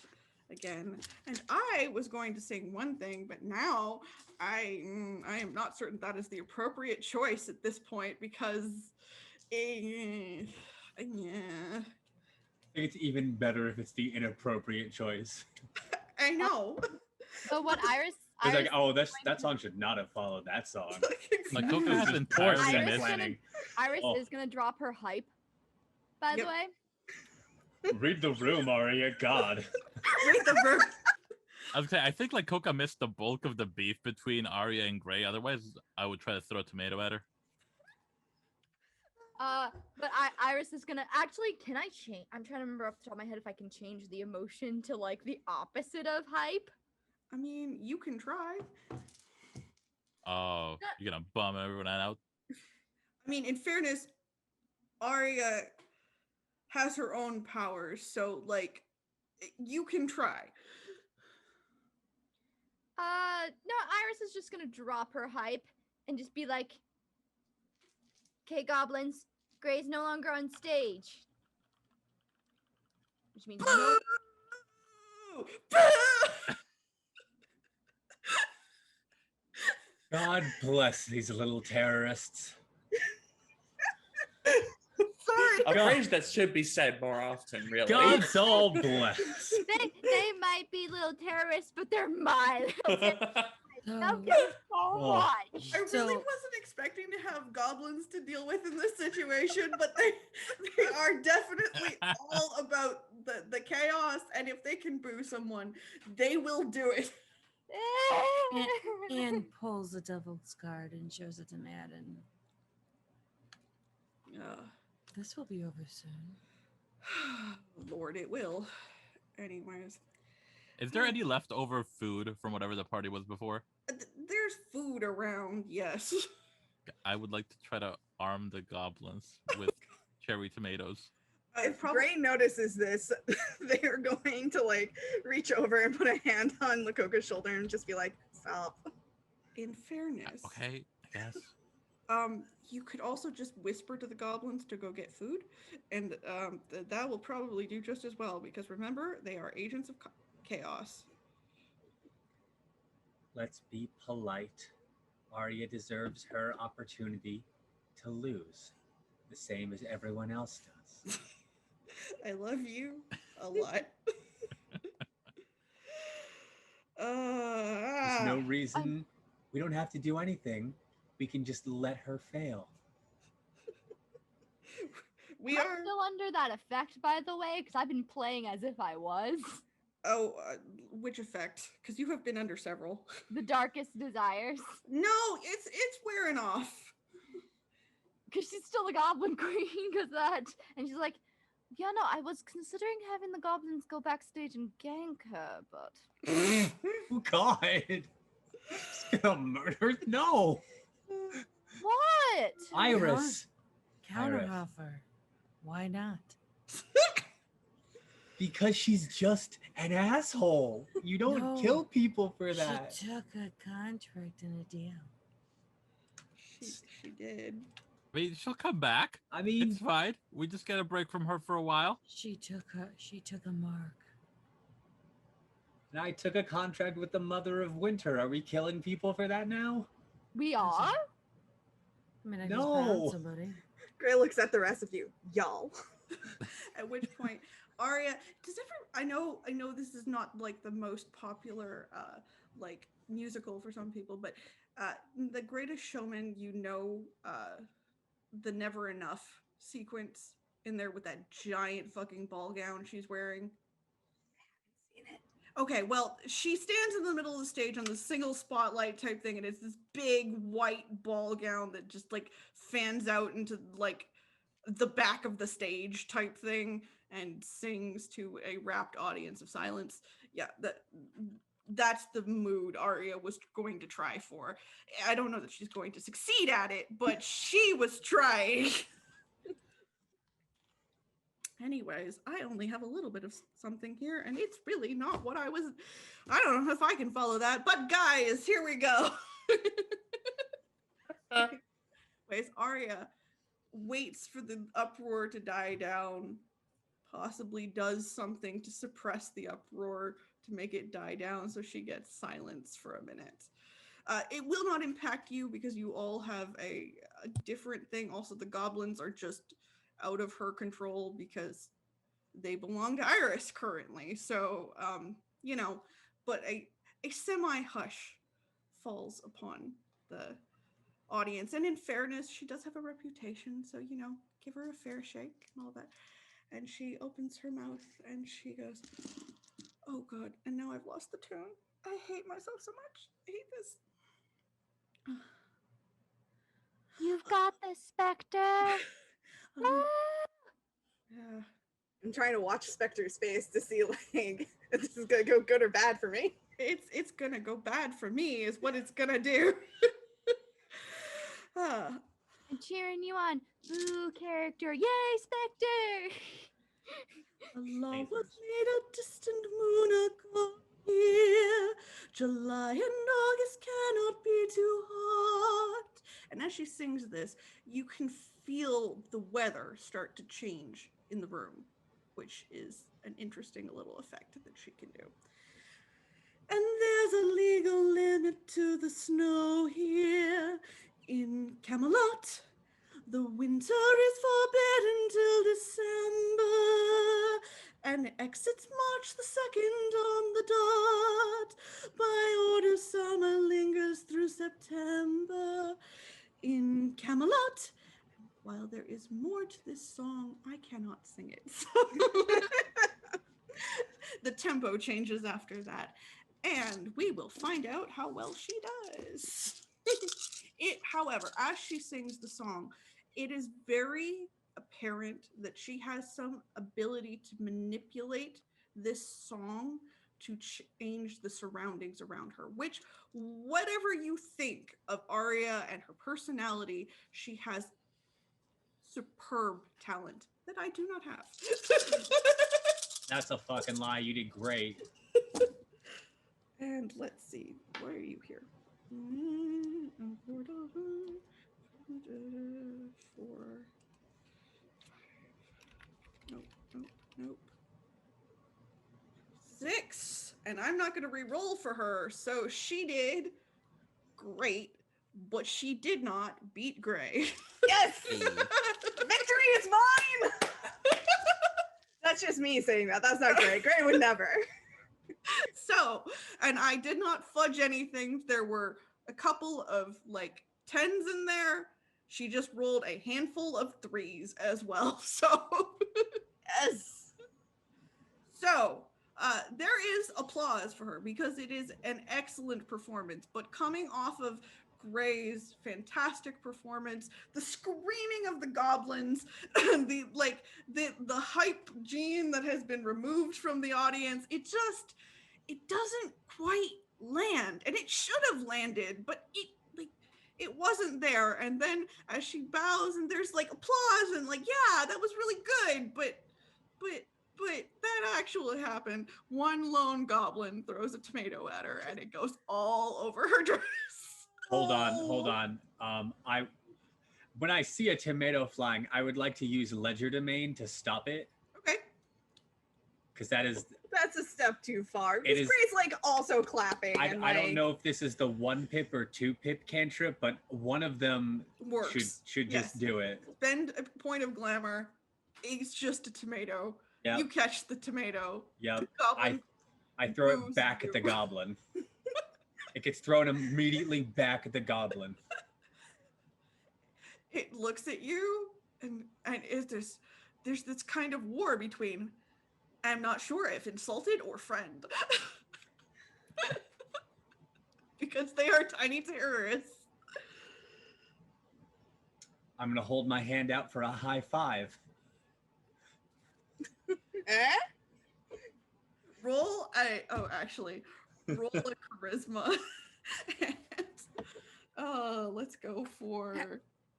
again. And I was going to sing one thing, but now I am not certain that is the appropriate choice at this point because yeah. I think it's even better if it's the inappropriate choice. I know. But what Iris It's like, oh, that song should not have followed that song. Makoto is entirely Iris missing. is gonna drop her hype, by the way. Read the room, Arya. God. Read the room. I think like Coca missed the bulk of the beef between Arya and Gray. Otherwise, I would try to throw a tomato at her. But Iris is gonna actually. Can I change? I'm trying to remember off the top of my head if I can change the emotion to like the opposite of hype. I mean, you can try. Oh, you're gonna bum everyone out. I mean, in fairness, Arya has her own powers, so like, you can try. No, Iris is just gonna drop her hype and just be like, "Okay, goblins, Gray's no longer on stage," which means no. God bless these little terrorists. Sorry. A phrase that should be said more often, really. God's all blessed. They might be little terrorists, but they're my little terrorists. Love them so Oh. much. I really wasn't expecting to have goblins to deal with in this situation, but they are definitely all about the chaos, and if they can boo someone, they will do it. And pulls the devil's card and shows it to Madden. This will be over soon. Lord, it will. Anyways. Is there any leftover food from whatever the party was before? There's food around, yes. I would like to try to arm the goblins with cherry tomatoes. If Gray notices this, they are going to like reach over and put a hand on Lakoka's shoulder and just be like, "Stop." In fairness, Okay, I guess. you could also just whisper to the goblins to go get food, and that will probably do just as well, because remember, they are agents of chaos. Let's be polite. Arya deserves her opportunity to lose, the same as everyone else does. I love you a lot. There's no reason. We don't have to do anything. We can just let her fail. We I'm are still under that effect, by the way, because I've been playing as if I was. Oh, which effect? Because you have been under several. The darkest desires. No, it's wearing off. Because she's still a goblin queen, because that. And she's like, yeah, no, I was considering having the goblins go backstage and gank her, but. Oh, God. She's gonna murder? No. What? Iris. Counter Iris. offer. Why not? Because she's just an asshole. You don't No, kill people for that. She took a contract and a deal. She did. I mean, she'll come back. I mean, It's fine. We just get a break from her for a while. She took a mark. and I took a contract with the Mother of Winter. Are we killing people for that now? We are? I mean, I just No. found somebody. Gray looks at the rest of you, y'all. At which point, Arya, I know this is not like the most popular like musical for some people, but The Greatest Showman, the Never Enough sequence in there with that giant fucking ball gown she's wearing. Okay, well, she stands in the middle of the stage on the single spotlight type thing, and it's this big white ball gown that just like fans out into like the back of the stage type thing and sings to a rapt audience of silence. Yeah, that's the mood Arya was going to try for. I don't know that she's going to succeed at it, but she was trying. Anyways, I only have a little bit of something here, and it's really not what I don't know if I can follow that, but guys, here we go. Anyways, Arya waits for the uproar to die down, possibly does something to suppress the uproar to make it die down, so she gets silence for a minute. It will not impact you because you all have a different thing. Also, the goblins are just out of her control because they belong to Iris currently. So, but a semi-hush falls upon the audience. And in fairness, she does have a reputation, so, give her a fair shake and all that. and she opens her mouth and she goes, "Oh God!" And now I've lost the tune. I hate myself so much. I hate this. You've got this, Spectre. Yeah. I'm trying to watch Spectre's face to see like if this is gonna go good or bad for me. It's gonna go bad for me is what it's gonna do. I'm cheering you on. Boo character. Yay, Spectre! Allah was made a distant moon ago here. July and August cannot be too hot. And as she sings this, you can feel the weather start to change in the room, which is an interesting little effect that she can do. And there's a legal limit to the snow here in Camelot. The winter is forbidden till December, and exits March the 2nd on the dot. By order, summer lingers through September in Camelot. While there is more to this song, I cannot sing it. So the tempo changes after that, and we will find out how well she does. However, as she sings the song, it is very apparent that she has some ability to manipulate this song to change the surroundings around her, which, whatever you think of Aria and her personality, she has superb talent that I do not have. That's a fucking lie. You did great. And let's see, why are you here? 4. Nope. 6. And I'm not going to re-roll for her. So she did great, but she did not beat Gray. Yes! Victory is mine! That's just me saying that. That's not Gray. Gray would never. So, and I did not fudge anything. There were a couple of like 10s in there. She just rolled a handful of 3s as well. So, yes. So, there is applause for her because it is an excellent performance. But coming off of Gray's fantastic performance, the screaming of the goblins, the hype gene that has been removed from the audience, it doesn't quite land, and it should have landed, but it wasn't there. And then as she bows and there's like applause and like, yeah, that was really good, but that actually happened. One lone goblin throws a tomato at her and it goes all over her dress. Hold on. When I see a tomato flying, I would like to use Legerdemain to stop it. Okay. Because that's a step too far. It This is- Gray's like also clapping. I don't know if this is the 1 pip or 2 pip cantrip, but one of them Works. should Yes. just do it. Spend a point of glamour. It's just a tomato. Yep. You catch the tomato. Yep. The goblin I throw boos it back you. at the goblin. It gets thrown immediately back at the goblin. It looks at you, and there's this kind of war between, I'm not sure if insulted or friend. Because they are tiny terrorists. I'm gonna hold my hand out for a high five. Roll a charisma. And, let's go for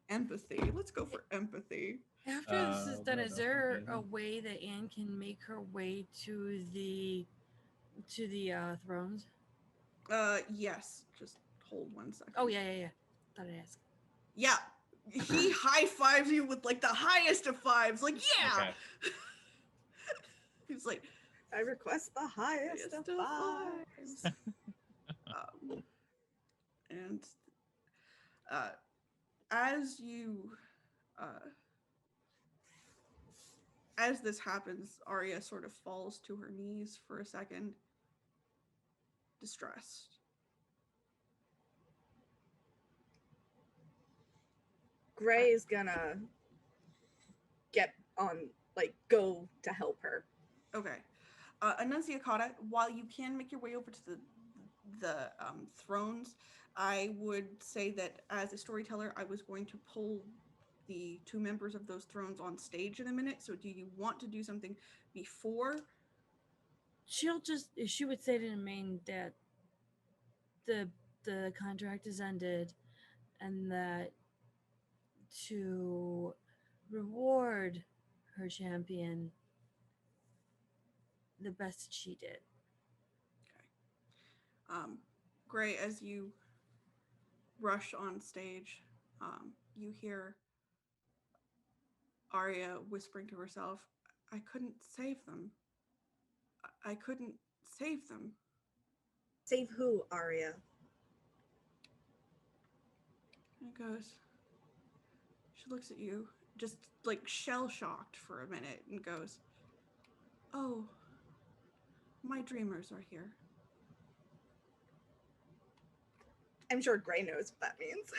empathy. After this is done, is there a way that Anne can make her way to the thrones? Yes. Just hold 1 second. Oh yeah. Thought I'd ask. Yeah. He high fives you with like the highest of fives. Like, yeah. Okay. He's like, I request the highest of fives. And as you as this happens, Arya sort of falls to her knees for a second, distressed. Gray is gonna get on like go to help her. Okay. Annunciata, while you can make your way over to the thrones, I would say that as a storyteller, I was going to pull the 2 members of those thrones on stage in a minute. So do you want to do something before? She would say to Nemain that the contract is ended and that to reward her champion the best she did. Gray, as you rush on stage, you hear Arya whispering to herself, I couldn't save them. I couldn't save them. Save who, Arya? And goes, she looks at you, just like shell-shocked for a minute, and goes, oh, my dreamers are here. I'm sure Gray knows what that means.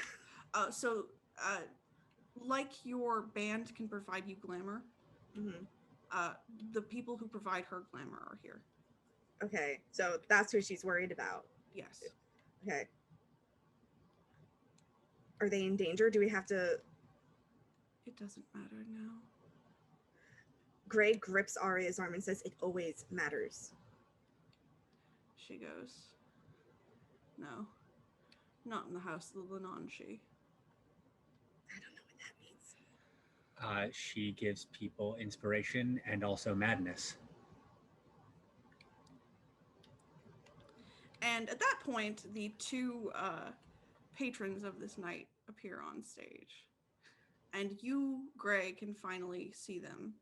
Like your band can provide you glamour, the people who provide her glamour are here. Okay, so that's who she's worried about. Yes. Okay. Are they in danger? Do we have to... It doesn't matter now. Gray grips Arya's arm and says, it always matters. She goes, no, not in the house of the Lenanshi. I don't know what that means. She gives people inspiration and also madness. And at that point, the 2 patrons of this night appear on stage. And you, Gray, can finally see them.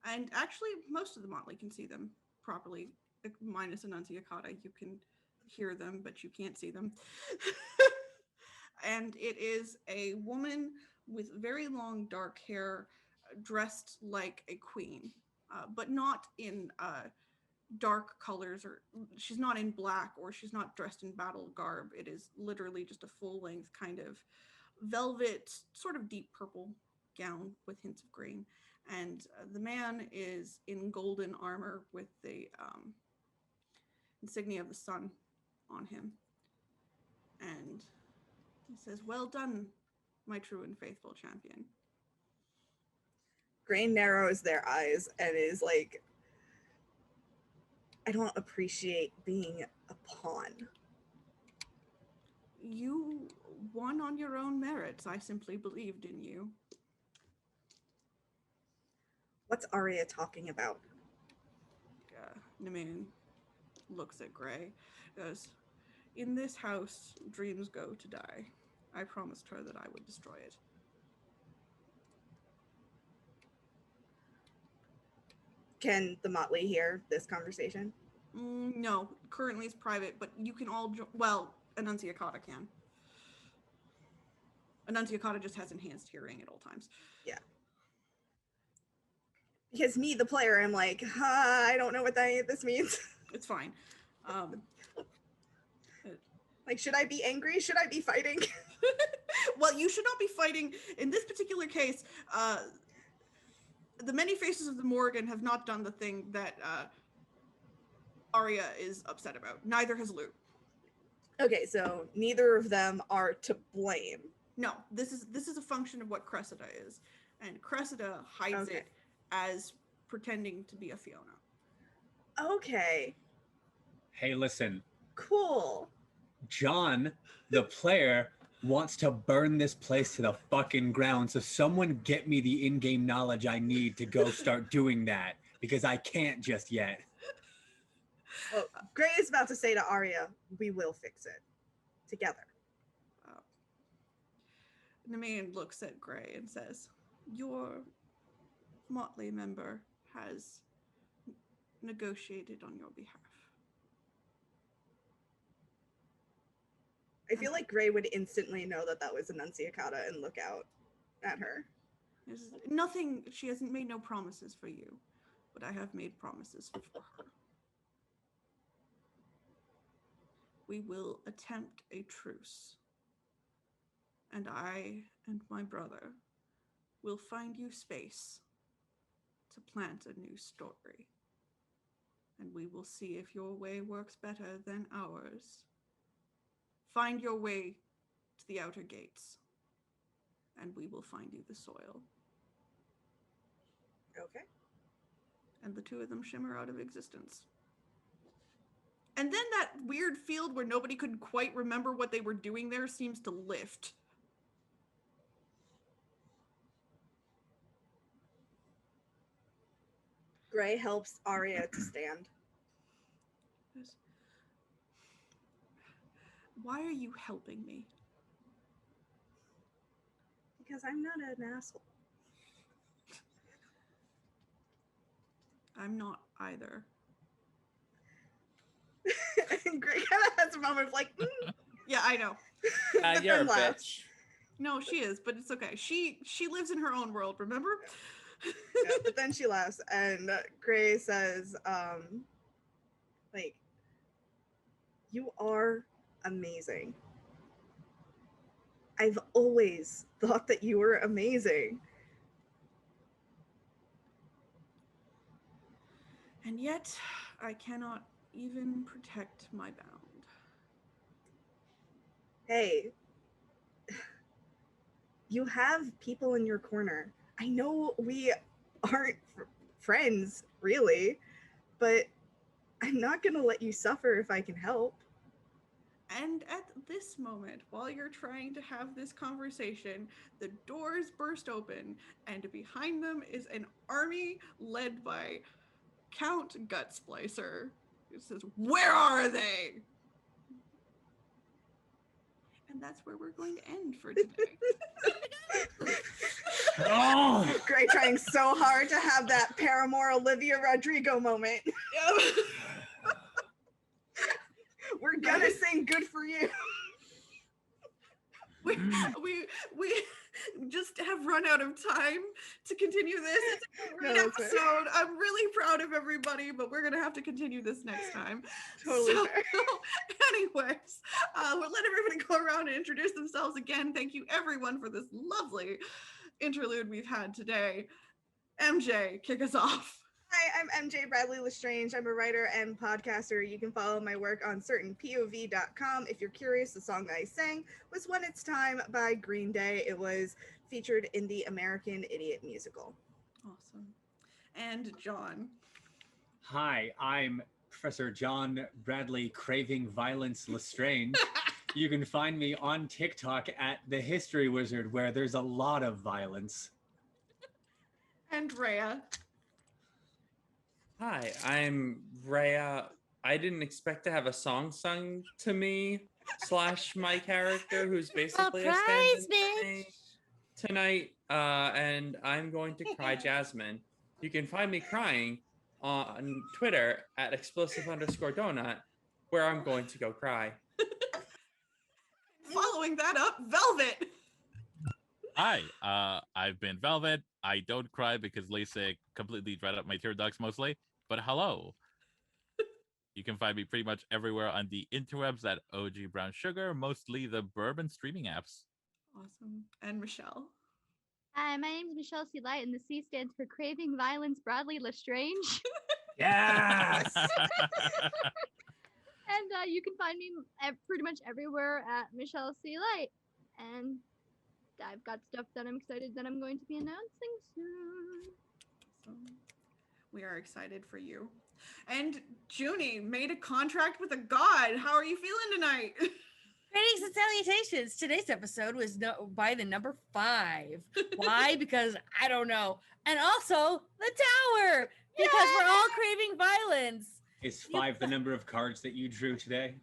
And actually, most of the Motley can see them properly, minus Annunciata. You can hear them, but you can't see them. And it is a woman with very long dark hair, dressed like a queen, but not in dark colors, or she's not in black, or she's not dressed in battle garb. It is literally just a full-length kind of velvet, sort of deep purple gown with hints of green. And the man is in golden armor with the insignia of the sun on him. And he says, well done, my true and faithful champion. Gray narrows their eyes and is like, I don't appreciate being a pawn. You won on your own merits. I simply believed in you. What's Arya talking about? Nemain looks at Gray, goes, in this house, dreams go to die. I promised her that I would destroy it. Can the Motley hear this conversation? No, currently it's private, but you can all well, Annunciata can. Annunciata just has enhanced hearing at all times. Yeah. Because me, the player, I'm like, I don't know what this means. It's fine. Like, should I be angry? Should I be fighting? Well, you should not be fighting. In this particular case, the many faces of the Morrigan have not done the thing that Arya is upset about. Neither has Lute. Okay, so neither of them are to blame. No, this is a function of what Cressida is. And Cressida hides it as pretending to be a Fiona. Okay. Hey, listen. Cool. John, the player, wants to burn this place to the fucking ground. So someone get me the in-game knowledge I need to go start doing that, because I can't just yet. Well, Gray is about to say to Arya, we will fix it together. Nemain looks at Gray and says, your Motley member has negotiated on your behalf. I feel like Gray would instantly know that that was Annunciata and look out at her. There's nothing, she hasn't made no promises for you, but I have made promises for her. We will attempt a truce, and I and my brother will find you space to plant a new story. And we will see if your way works better than ours. Find your way to the outer gates, and we will find you the soil. Okay. And the two of them shimmer out of existence. And then that weird field where nobody could quite remember what they were doing there seems to lift. Gray helps Arya to stand. Why are you helping me? Because I'm not an asshole. I'm not either. And Gray kind of has a moment of like, Yeah, I know. But You're a then laughs. bitch. No, she is, but it's okay. She lives in her own world, remember? Yeah, but then she laughs, and Gray says, like, you are amazing. I've always thought that you were amazing. And yet, I cannot even protect my bound. Hey, you have people in your corner. I know we aren't friends, really, but I'm not gonna let you suffer if I can help. And at this moment, while you're trying to have this conversation, the doors burst open, and behind them is an army led by Count Gutsplicer, who says, "Where are they?" And that's where we're going to end for today. Oh! Gray trying so hard to have that Paramore Olivia Rodrigo moment. We're gonna sing "Good for You." we just have run out of time to continue this. It's a great No, that's right. episode. I'm really proud of everybody, but we're gonna have to continue this next time. Totally So, fair. anyways, we'll let everybody go around and introduce themselves again. Thank you everyone for this lovely interlude we've had today. MJ, kick us off. Hi, I'm MJ Bradley Lestrange. I'm a writer and podcaster. You can follow my work on certainpov.com. If you're curious, the song that I sang was When It's Time by Green Day. It was featured in the American Idiot musical. Awesome. And John. Hi, I'm Professor John Bradley Craving Violence Lestrange. You can find me on TikTok at The History Wizard, where there's a lot of violence. And Rhea. Hi, I'm Rhea. I didn't expect to have a song sung to me / my character, who's basically a stand-in for me tonight, and I'm going to cry Jasmine. You can find me crying on Twitter at explosive_donut, where I'm going to go cry. Following that up, Velvet. Hi, I've been Velvet. I don't cry because LASIK completely dried up my tear ducts mostly, but hello. You can find me pretty much everywhere on the interwebs at OG Brown Sugar, mostly the bourbon streaming apps. Awesome. And Michelle. Hi, my name is Michelle C. Light, and the C stands for Craving Violence Bradley Lestrange. Yes! And you can find me pretty much everywhere at Michelle C. Light. And I've got stuff that I'm excited that I'm going to be announcing soon. Awesome. We are excited for you. And Junie made a contract with a god. How are you feeling tonight? Greetings and salutations. Today's episode was by the number 5. Why? Because I don't know. And also the tower, because we're all craving violence. Is 5 the number of cards that you drew today?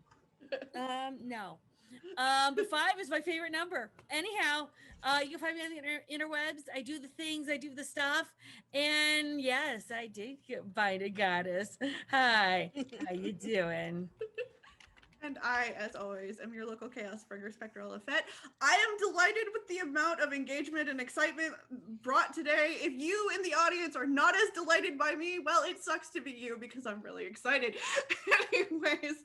No. But 5 is my favorite number. Anyhow, you can find me on the interwebs. I do the things, I do the stuff. And yes, I did find a goddess. Hi, how you doing? And I, as always, am your local Chaos Springer Spectral Effect. I am delighted with the amount of engagement and excitement brought today. If you in the audience are not as delighted by me, well, it sucks to be you because I'm really excited. Anyways,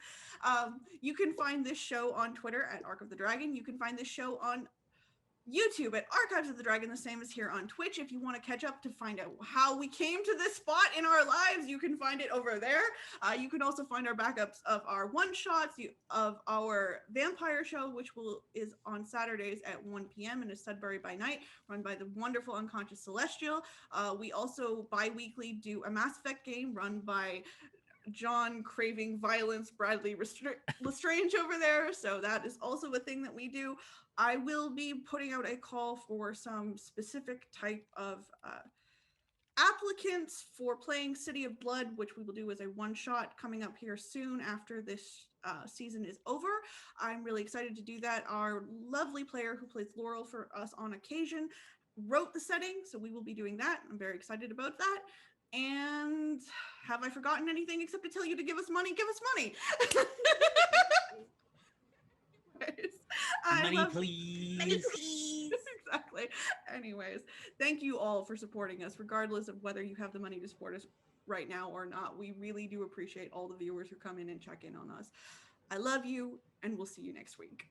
you can find this show on Twitter at Arc of the Dragon. You can find this show on YouTube at Archives of the Dragon, the same as here on Twitch. If you want to catch up to find out how we came to this spot in our lives, you can find it over there. You can also find our backups of our one-shots, of our vampire show, which is on Saturdays at 1 p.m. and is Sudbury by Night, run by the wonderful Unconscious Celestial. We also bi-weekly do a Mass Effect game run by John Craving Violence Bradley Lestrange over there. So that is also a thing that we do. I will be putting out a call for some specific type of applicants for playing City of Blood, which we will do as a one-shot coming up here soon after this season is over. I'm really excited to do that. Our lovely player who plays Laurel for us on occasion wrote the setting, so we will be doing that. I'm very excited about that. And have I forgotten anything except to tell you to give us money? Give us money. Money, please. Money, please. Exactly. Anyways, thank you all for supporting us, regardless of whether you have the money to support us right now or not. We really do appreciate all the viewers who come in and check in on us. I love you, and we'll see you next week.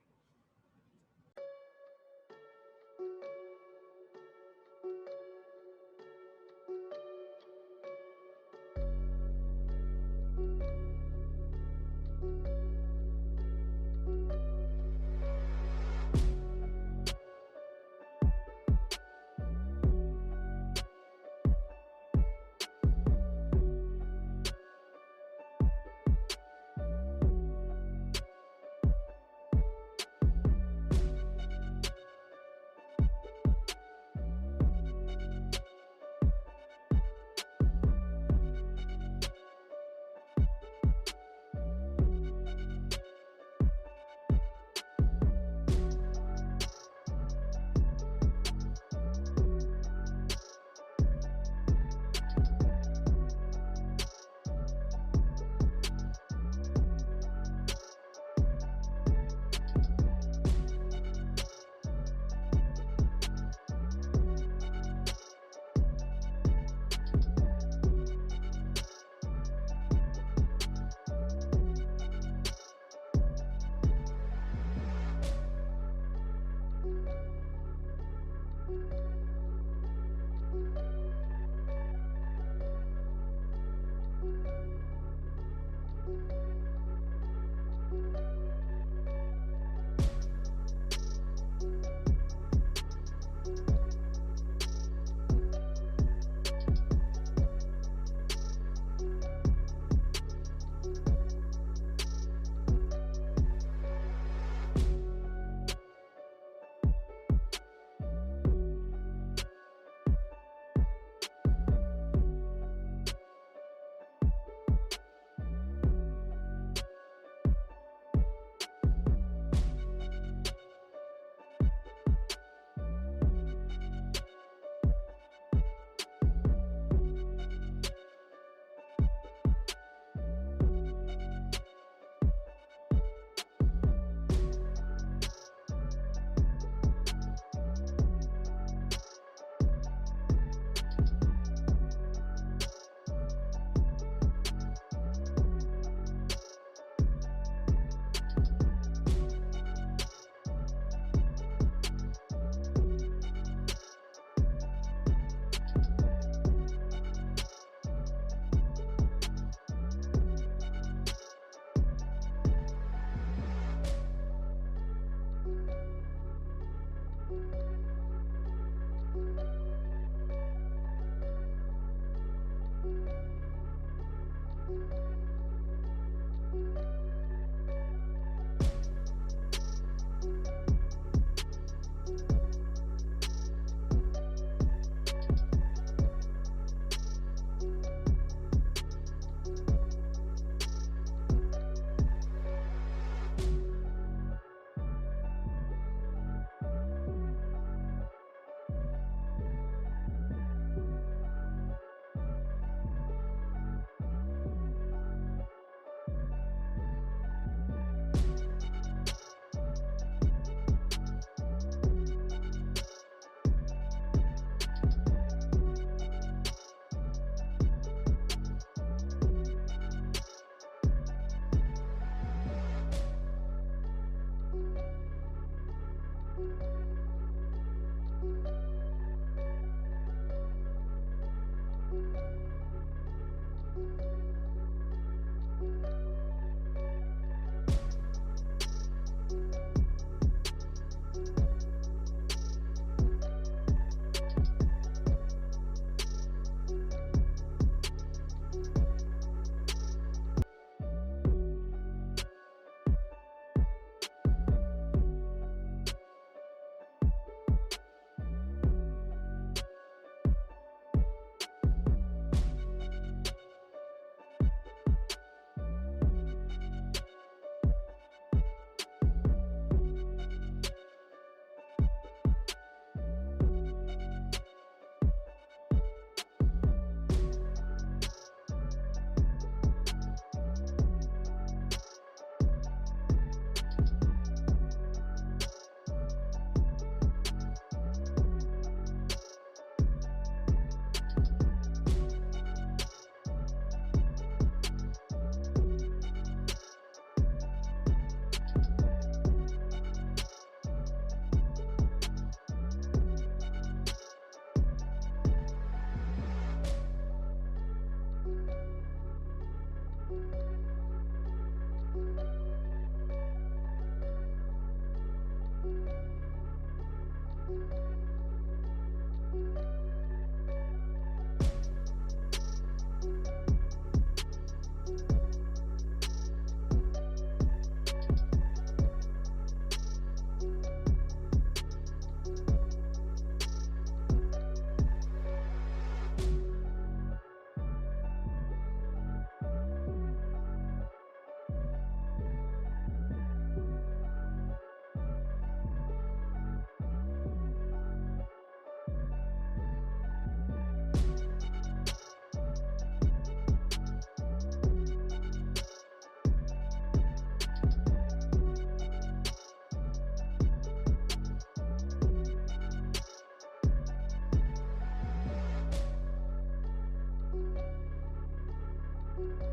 Thank you.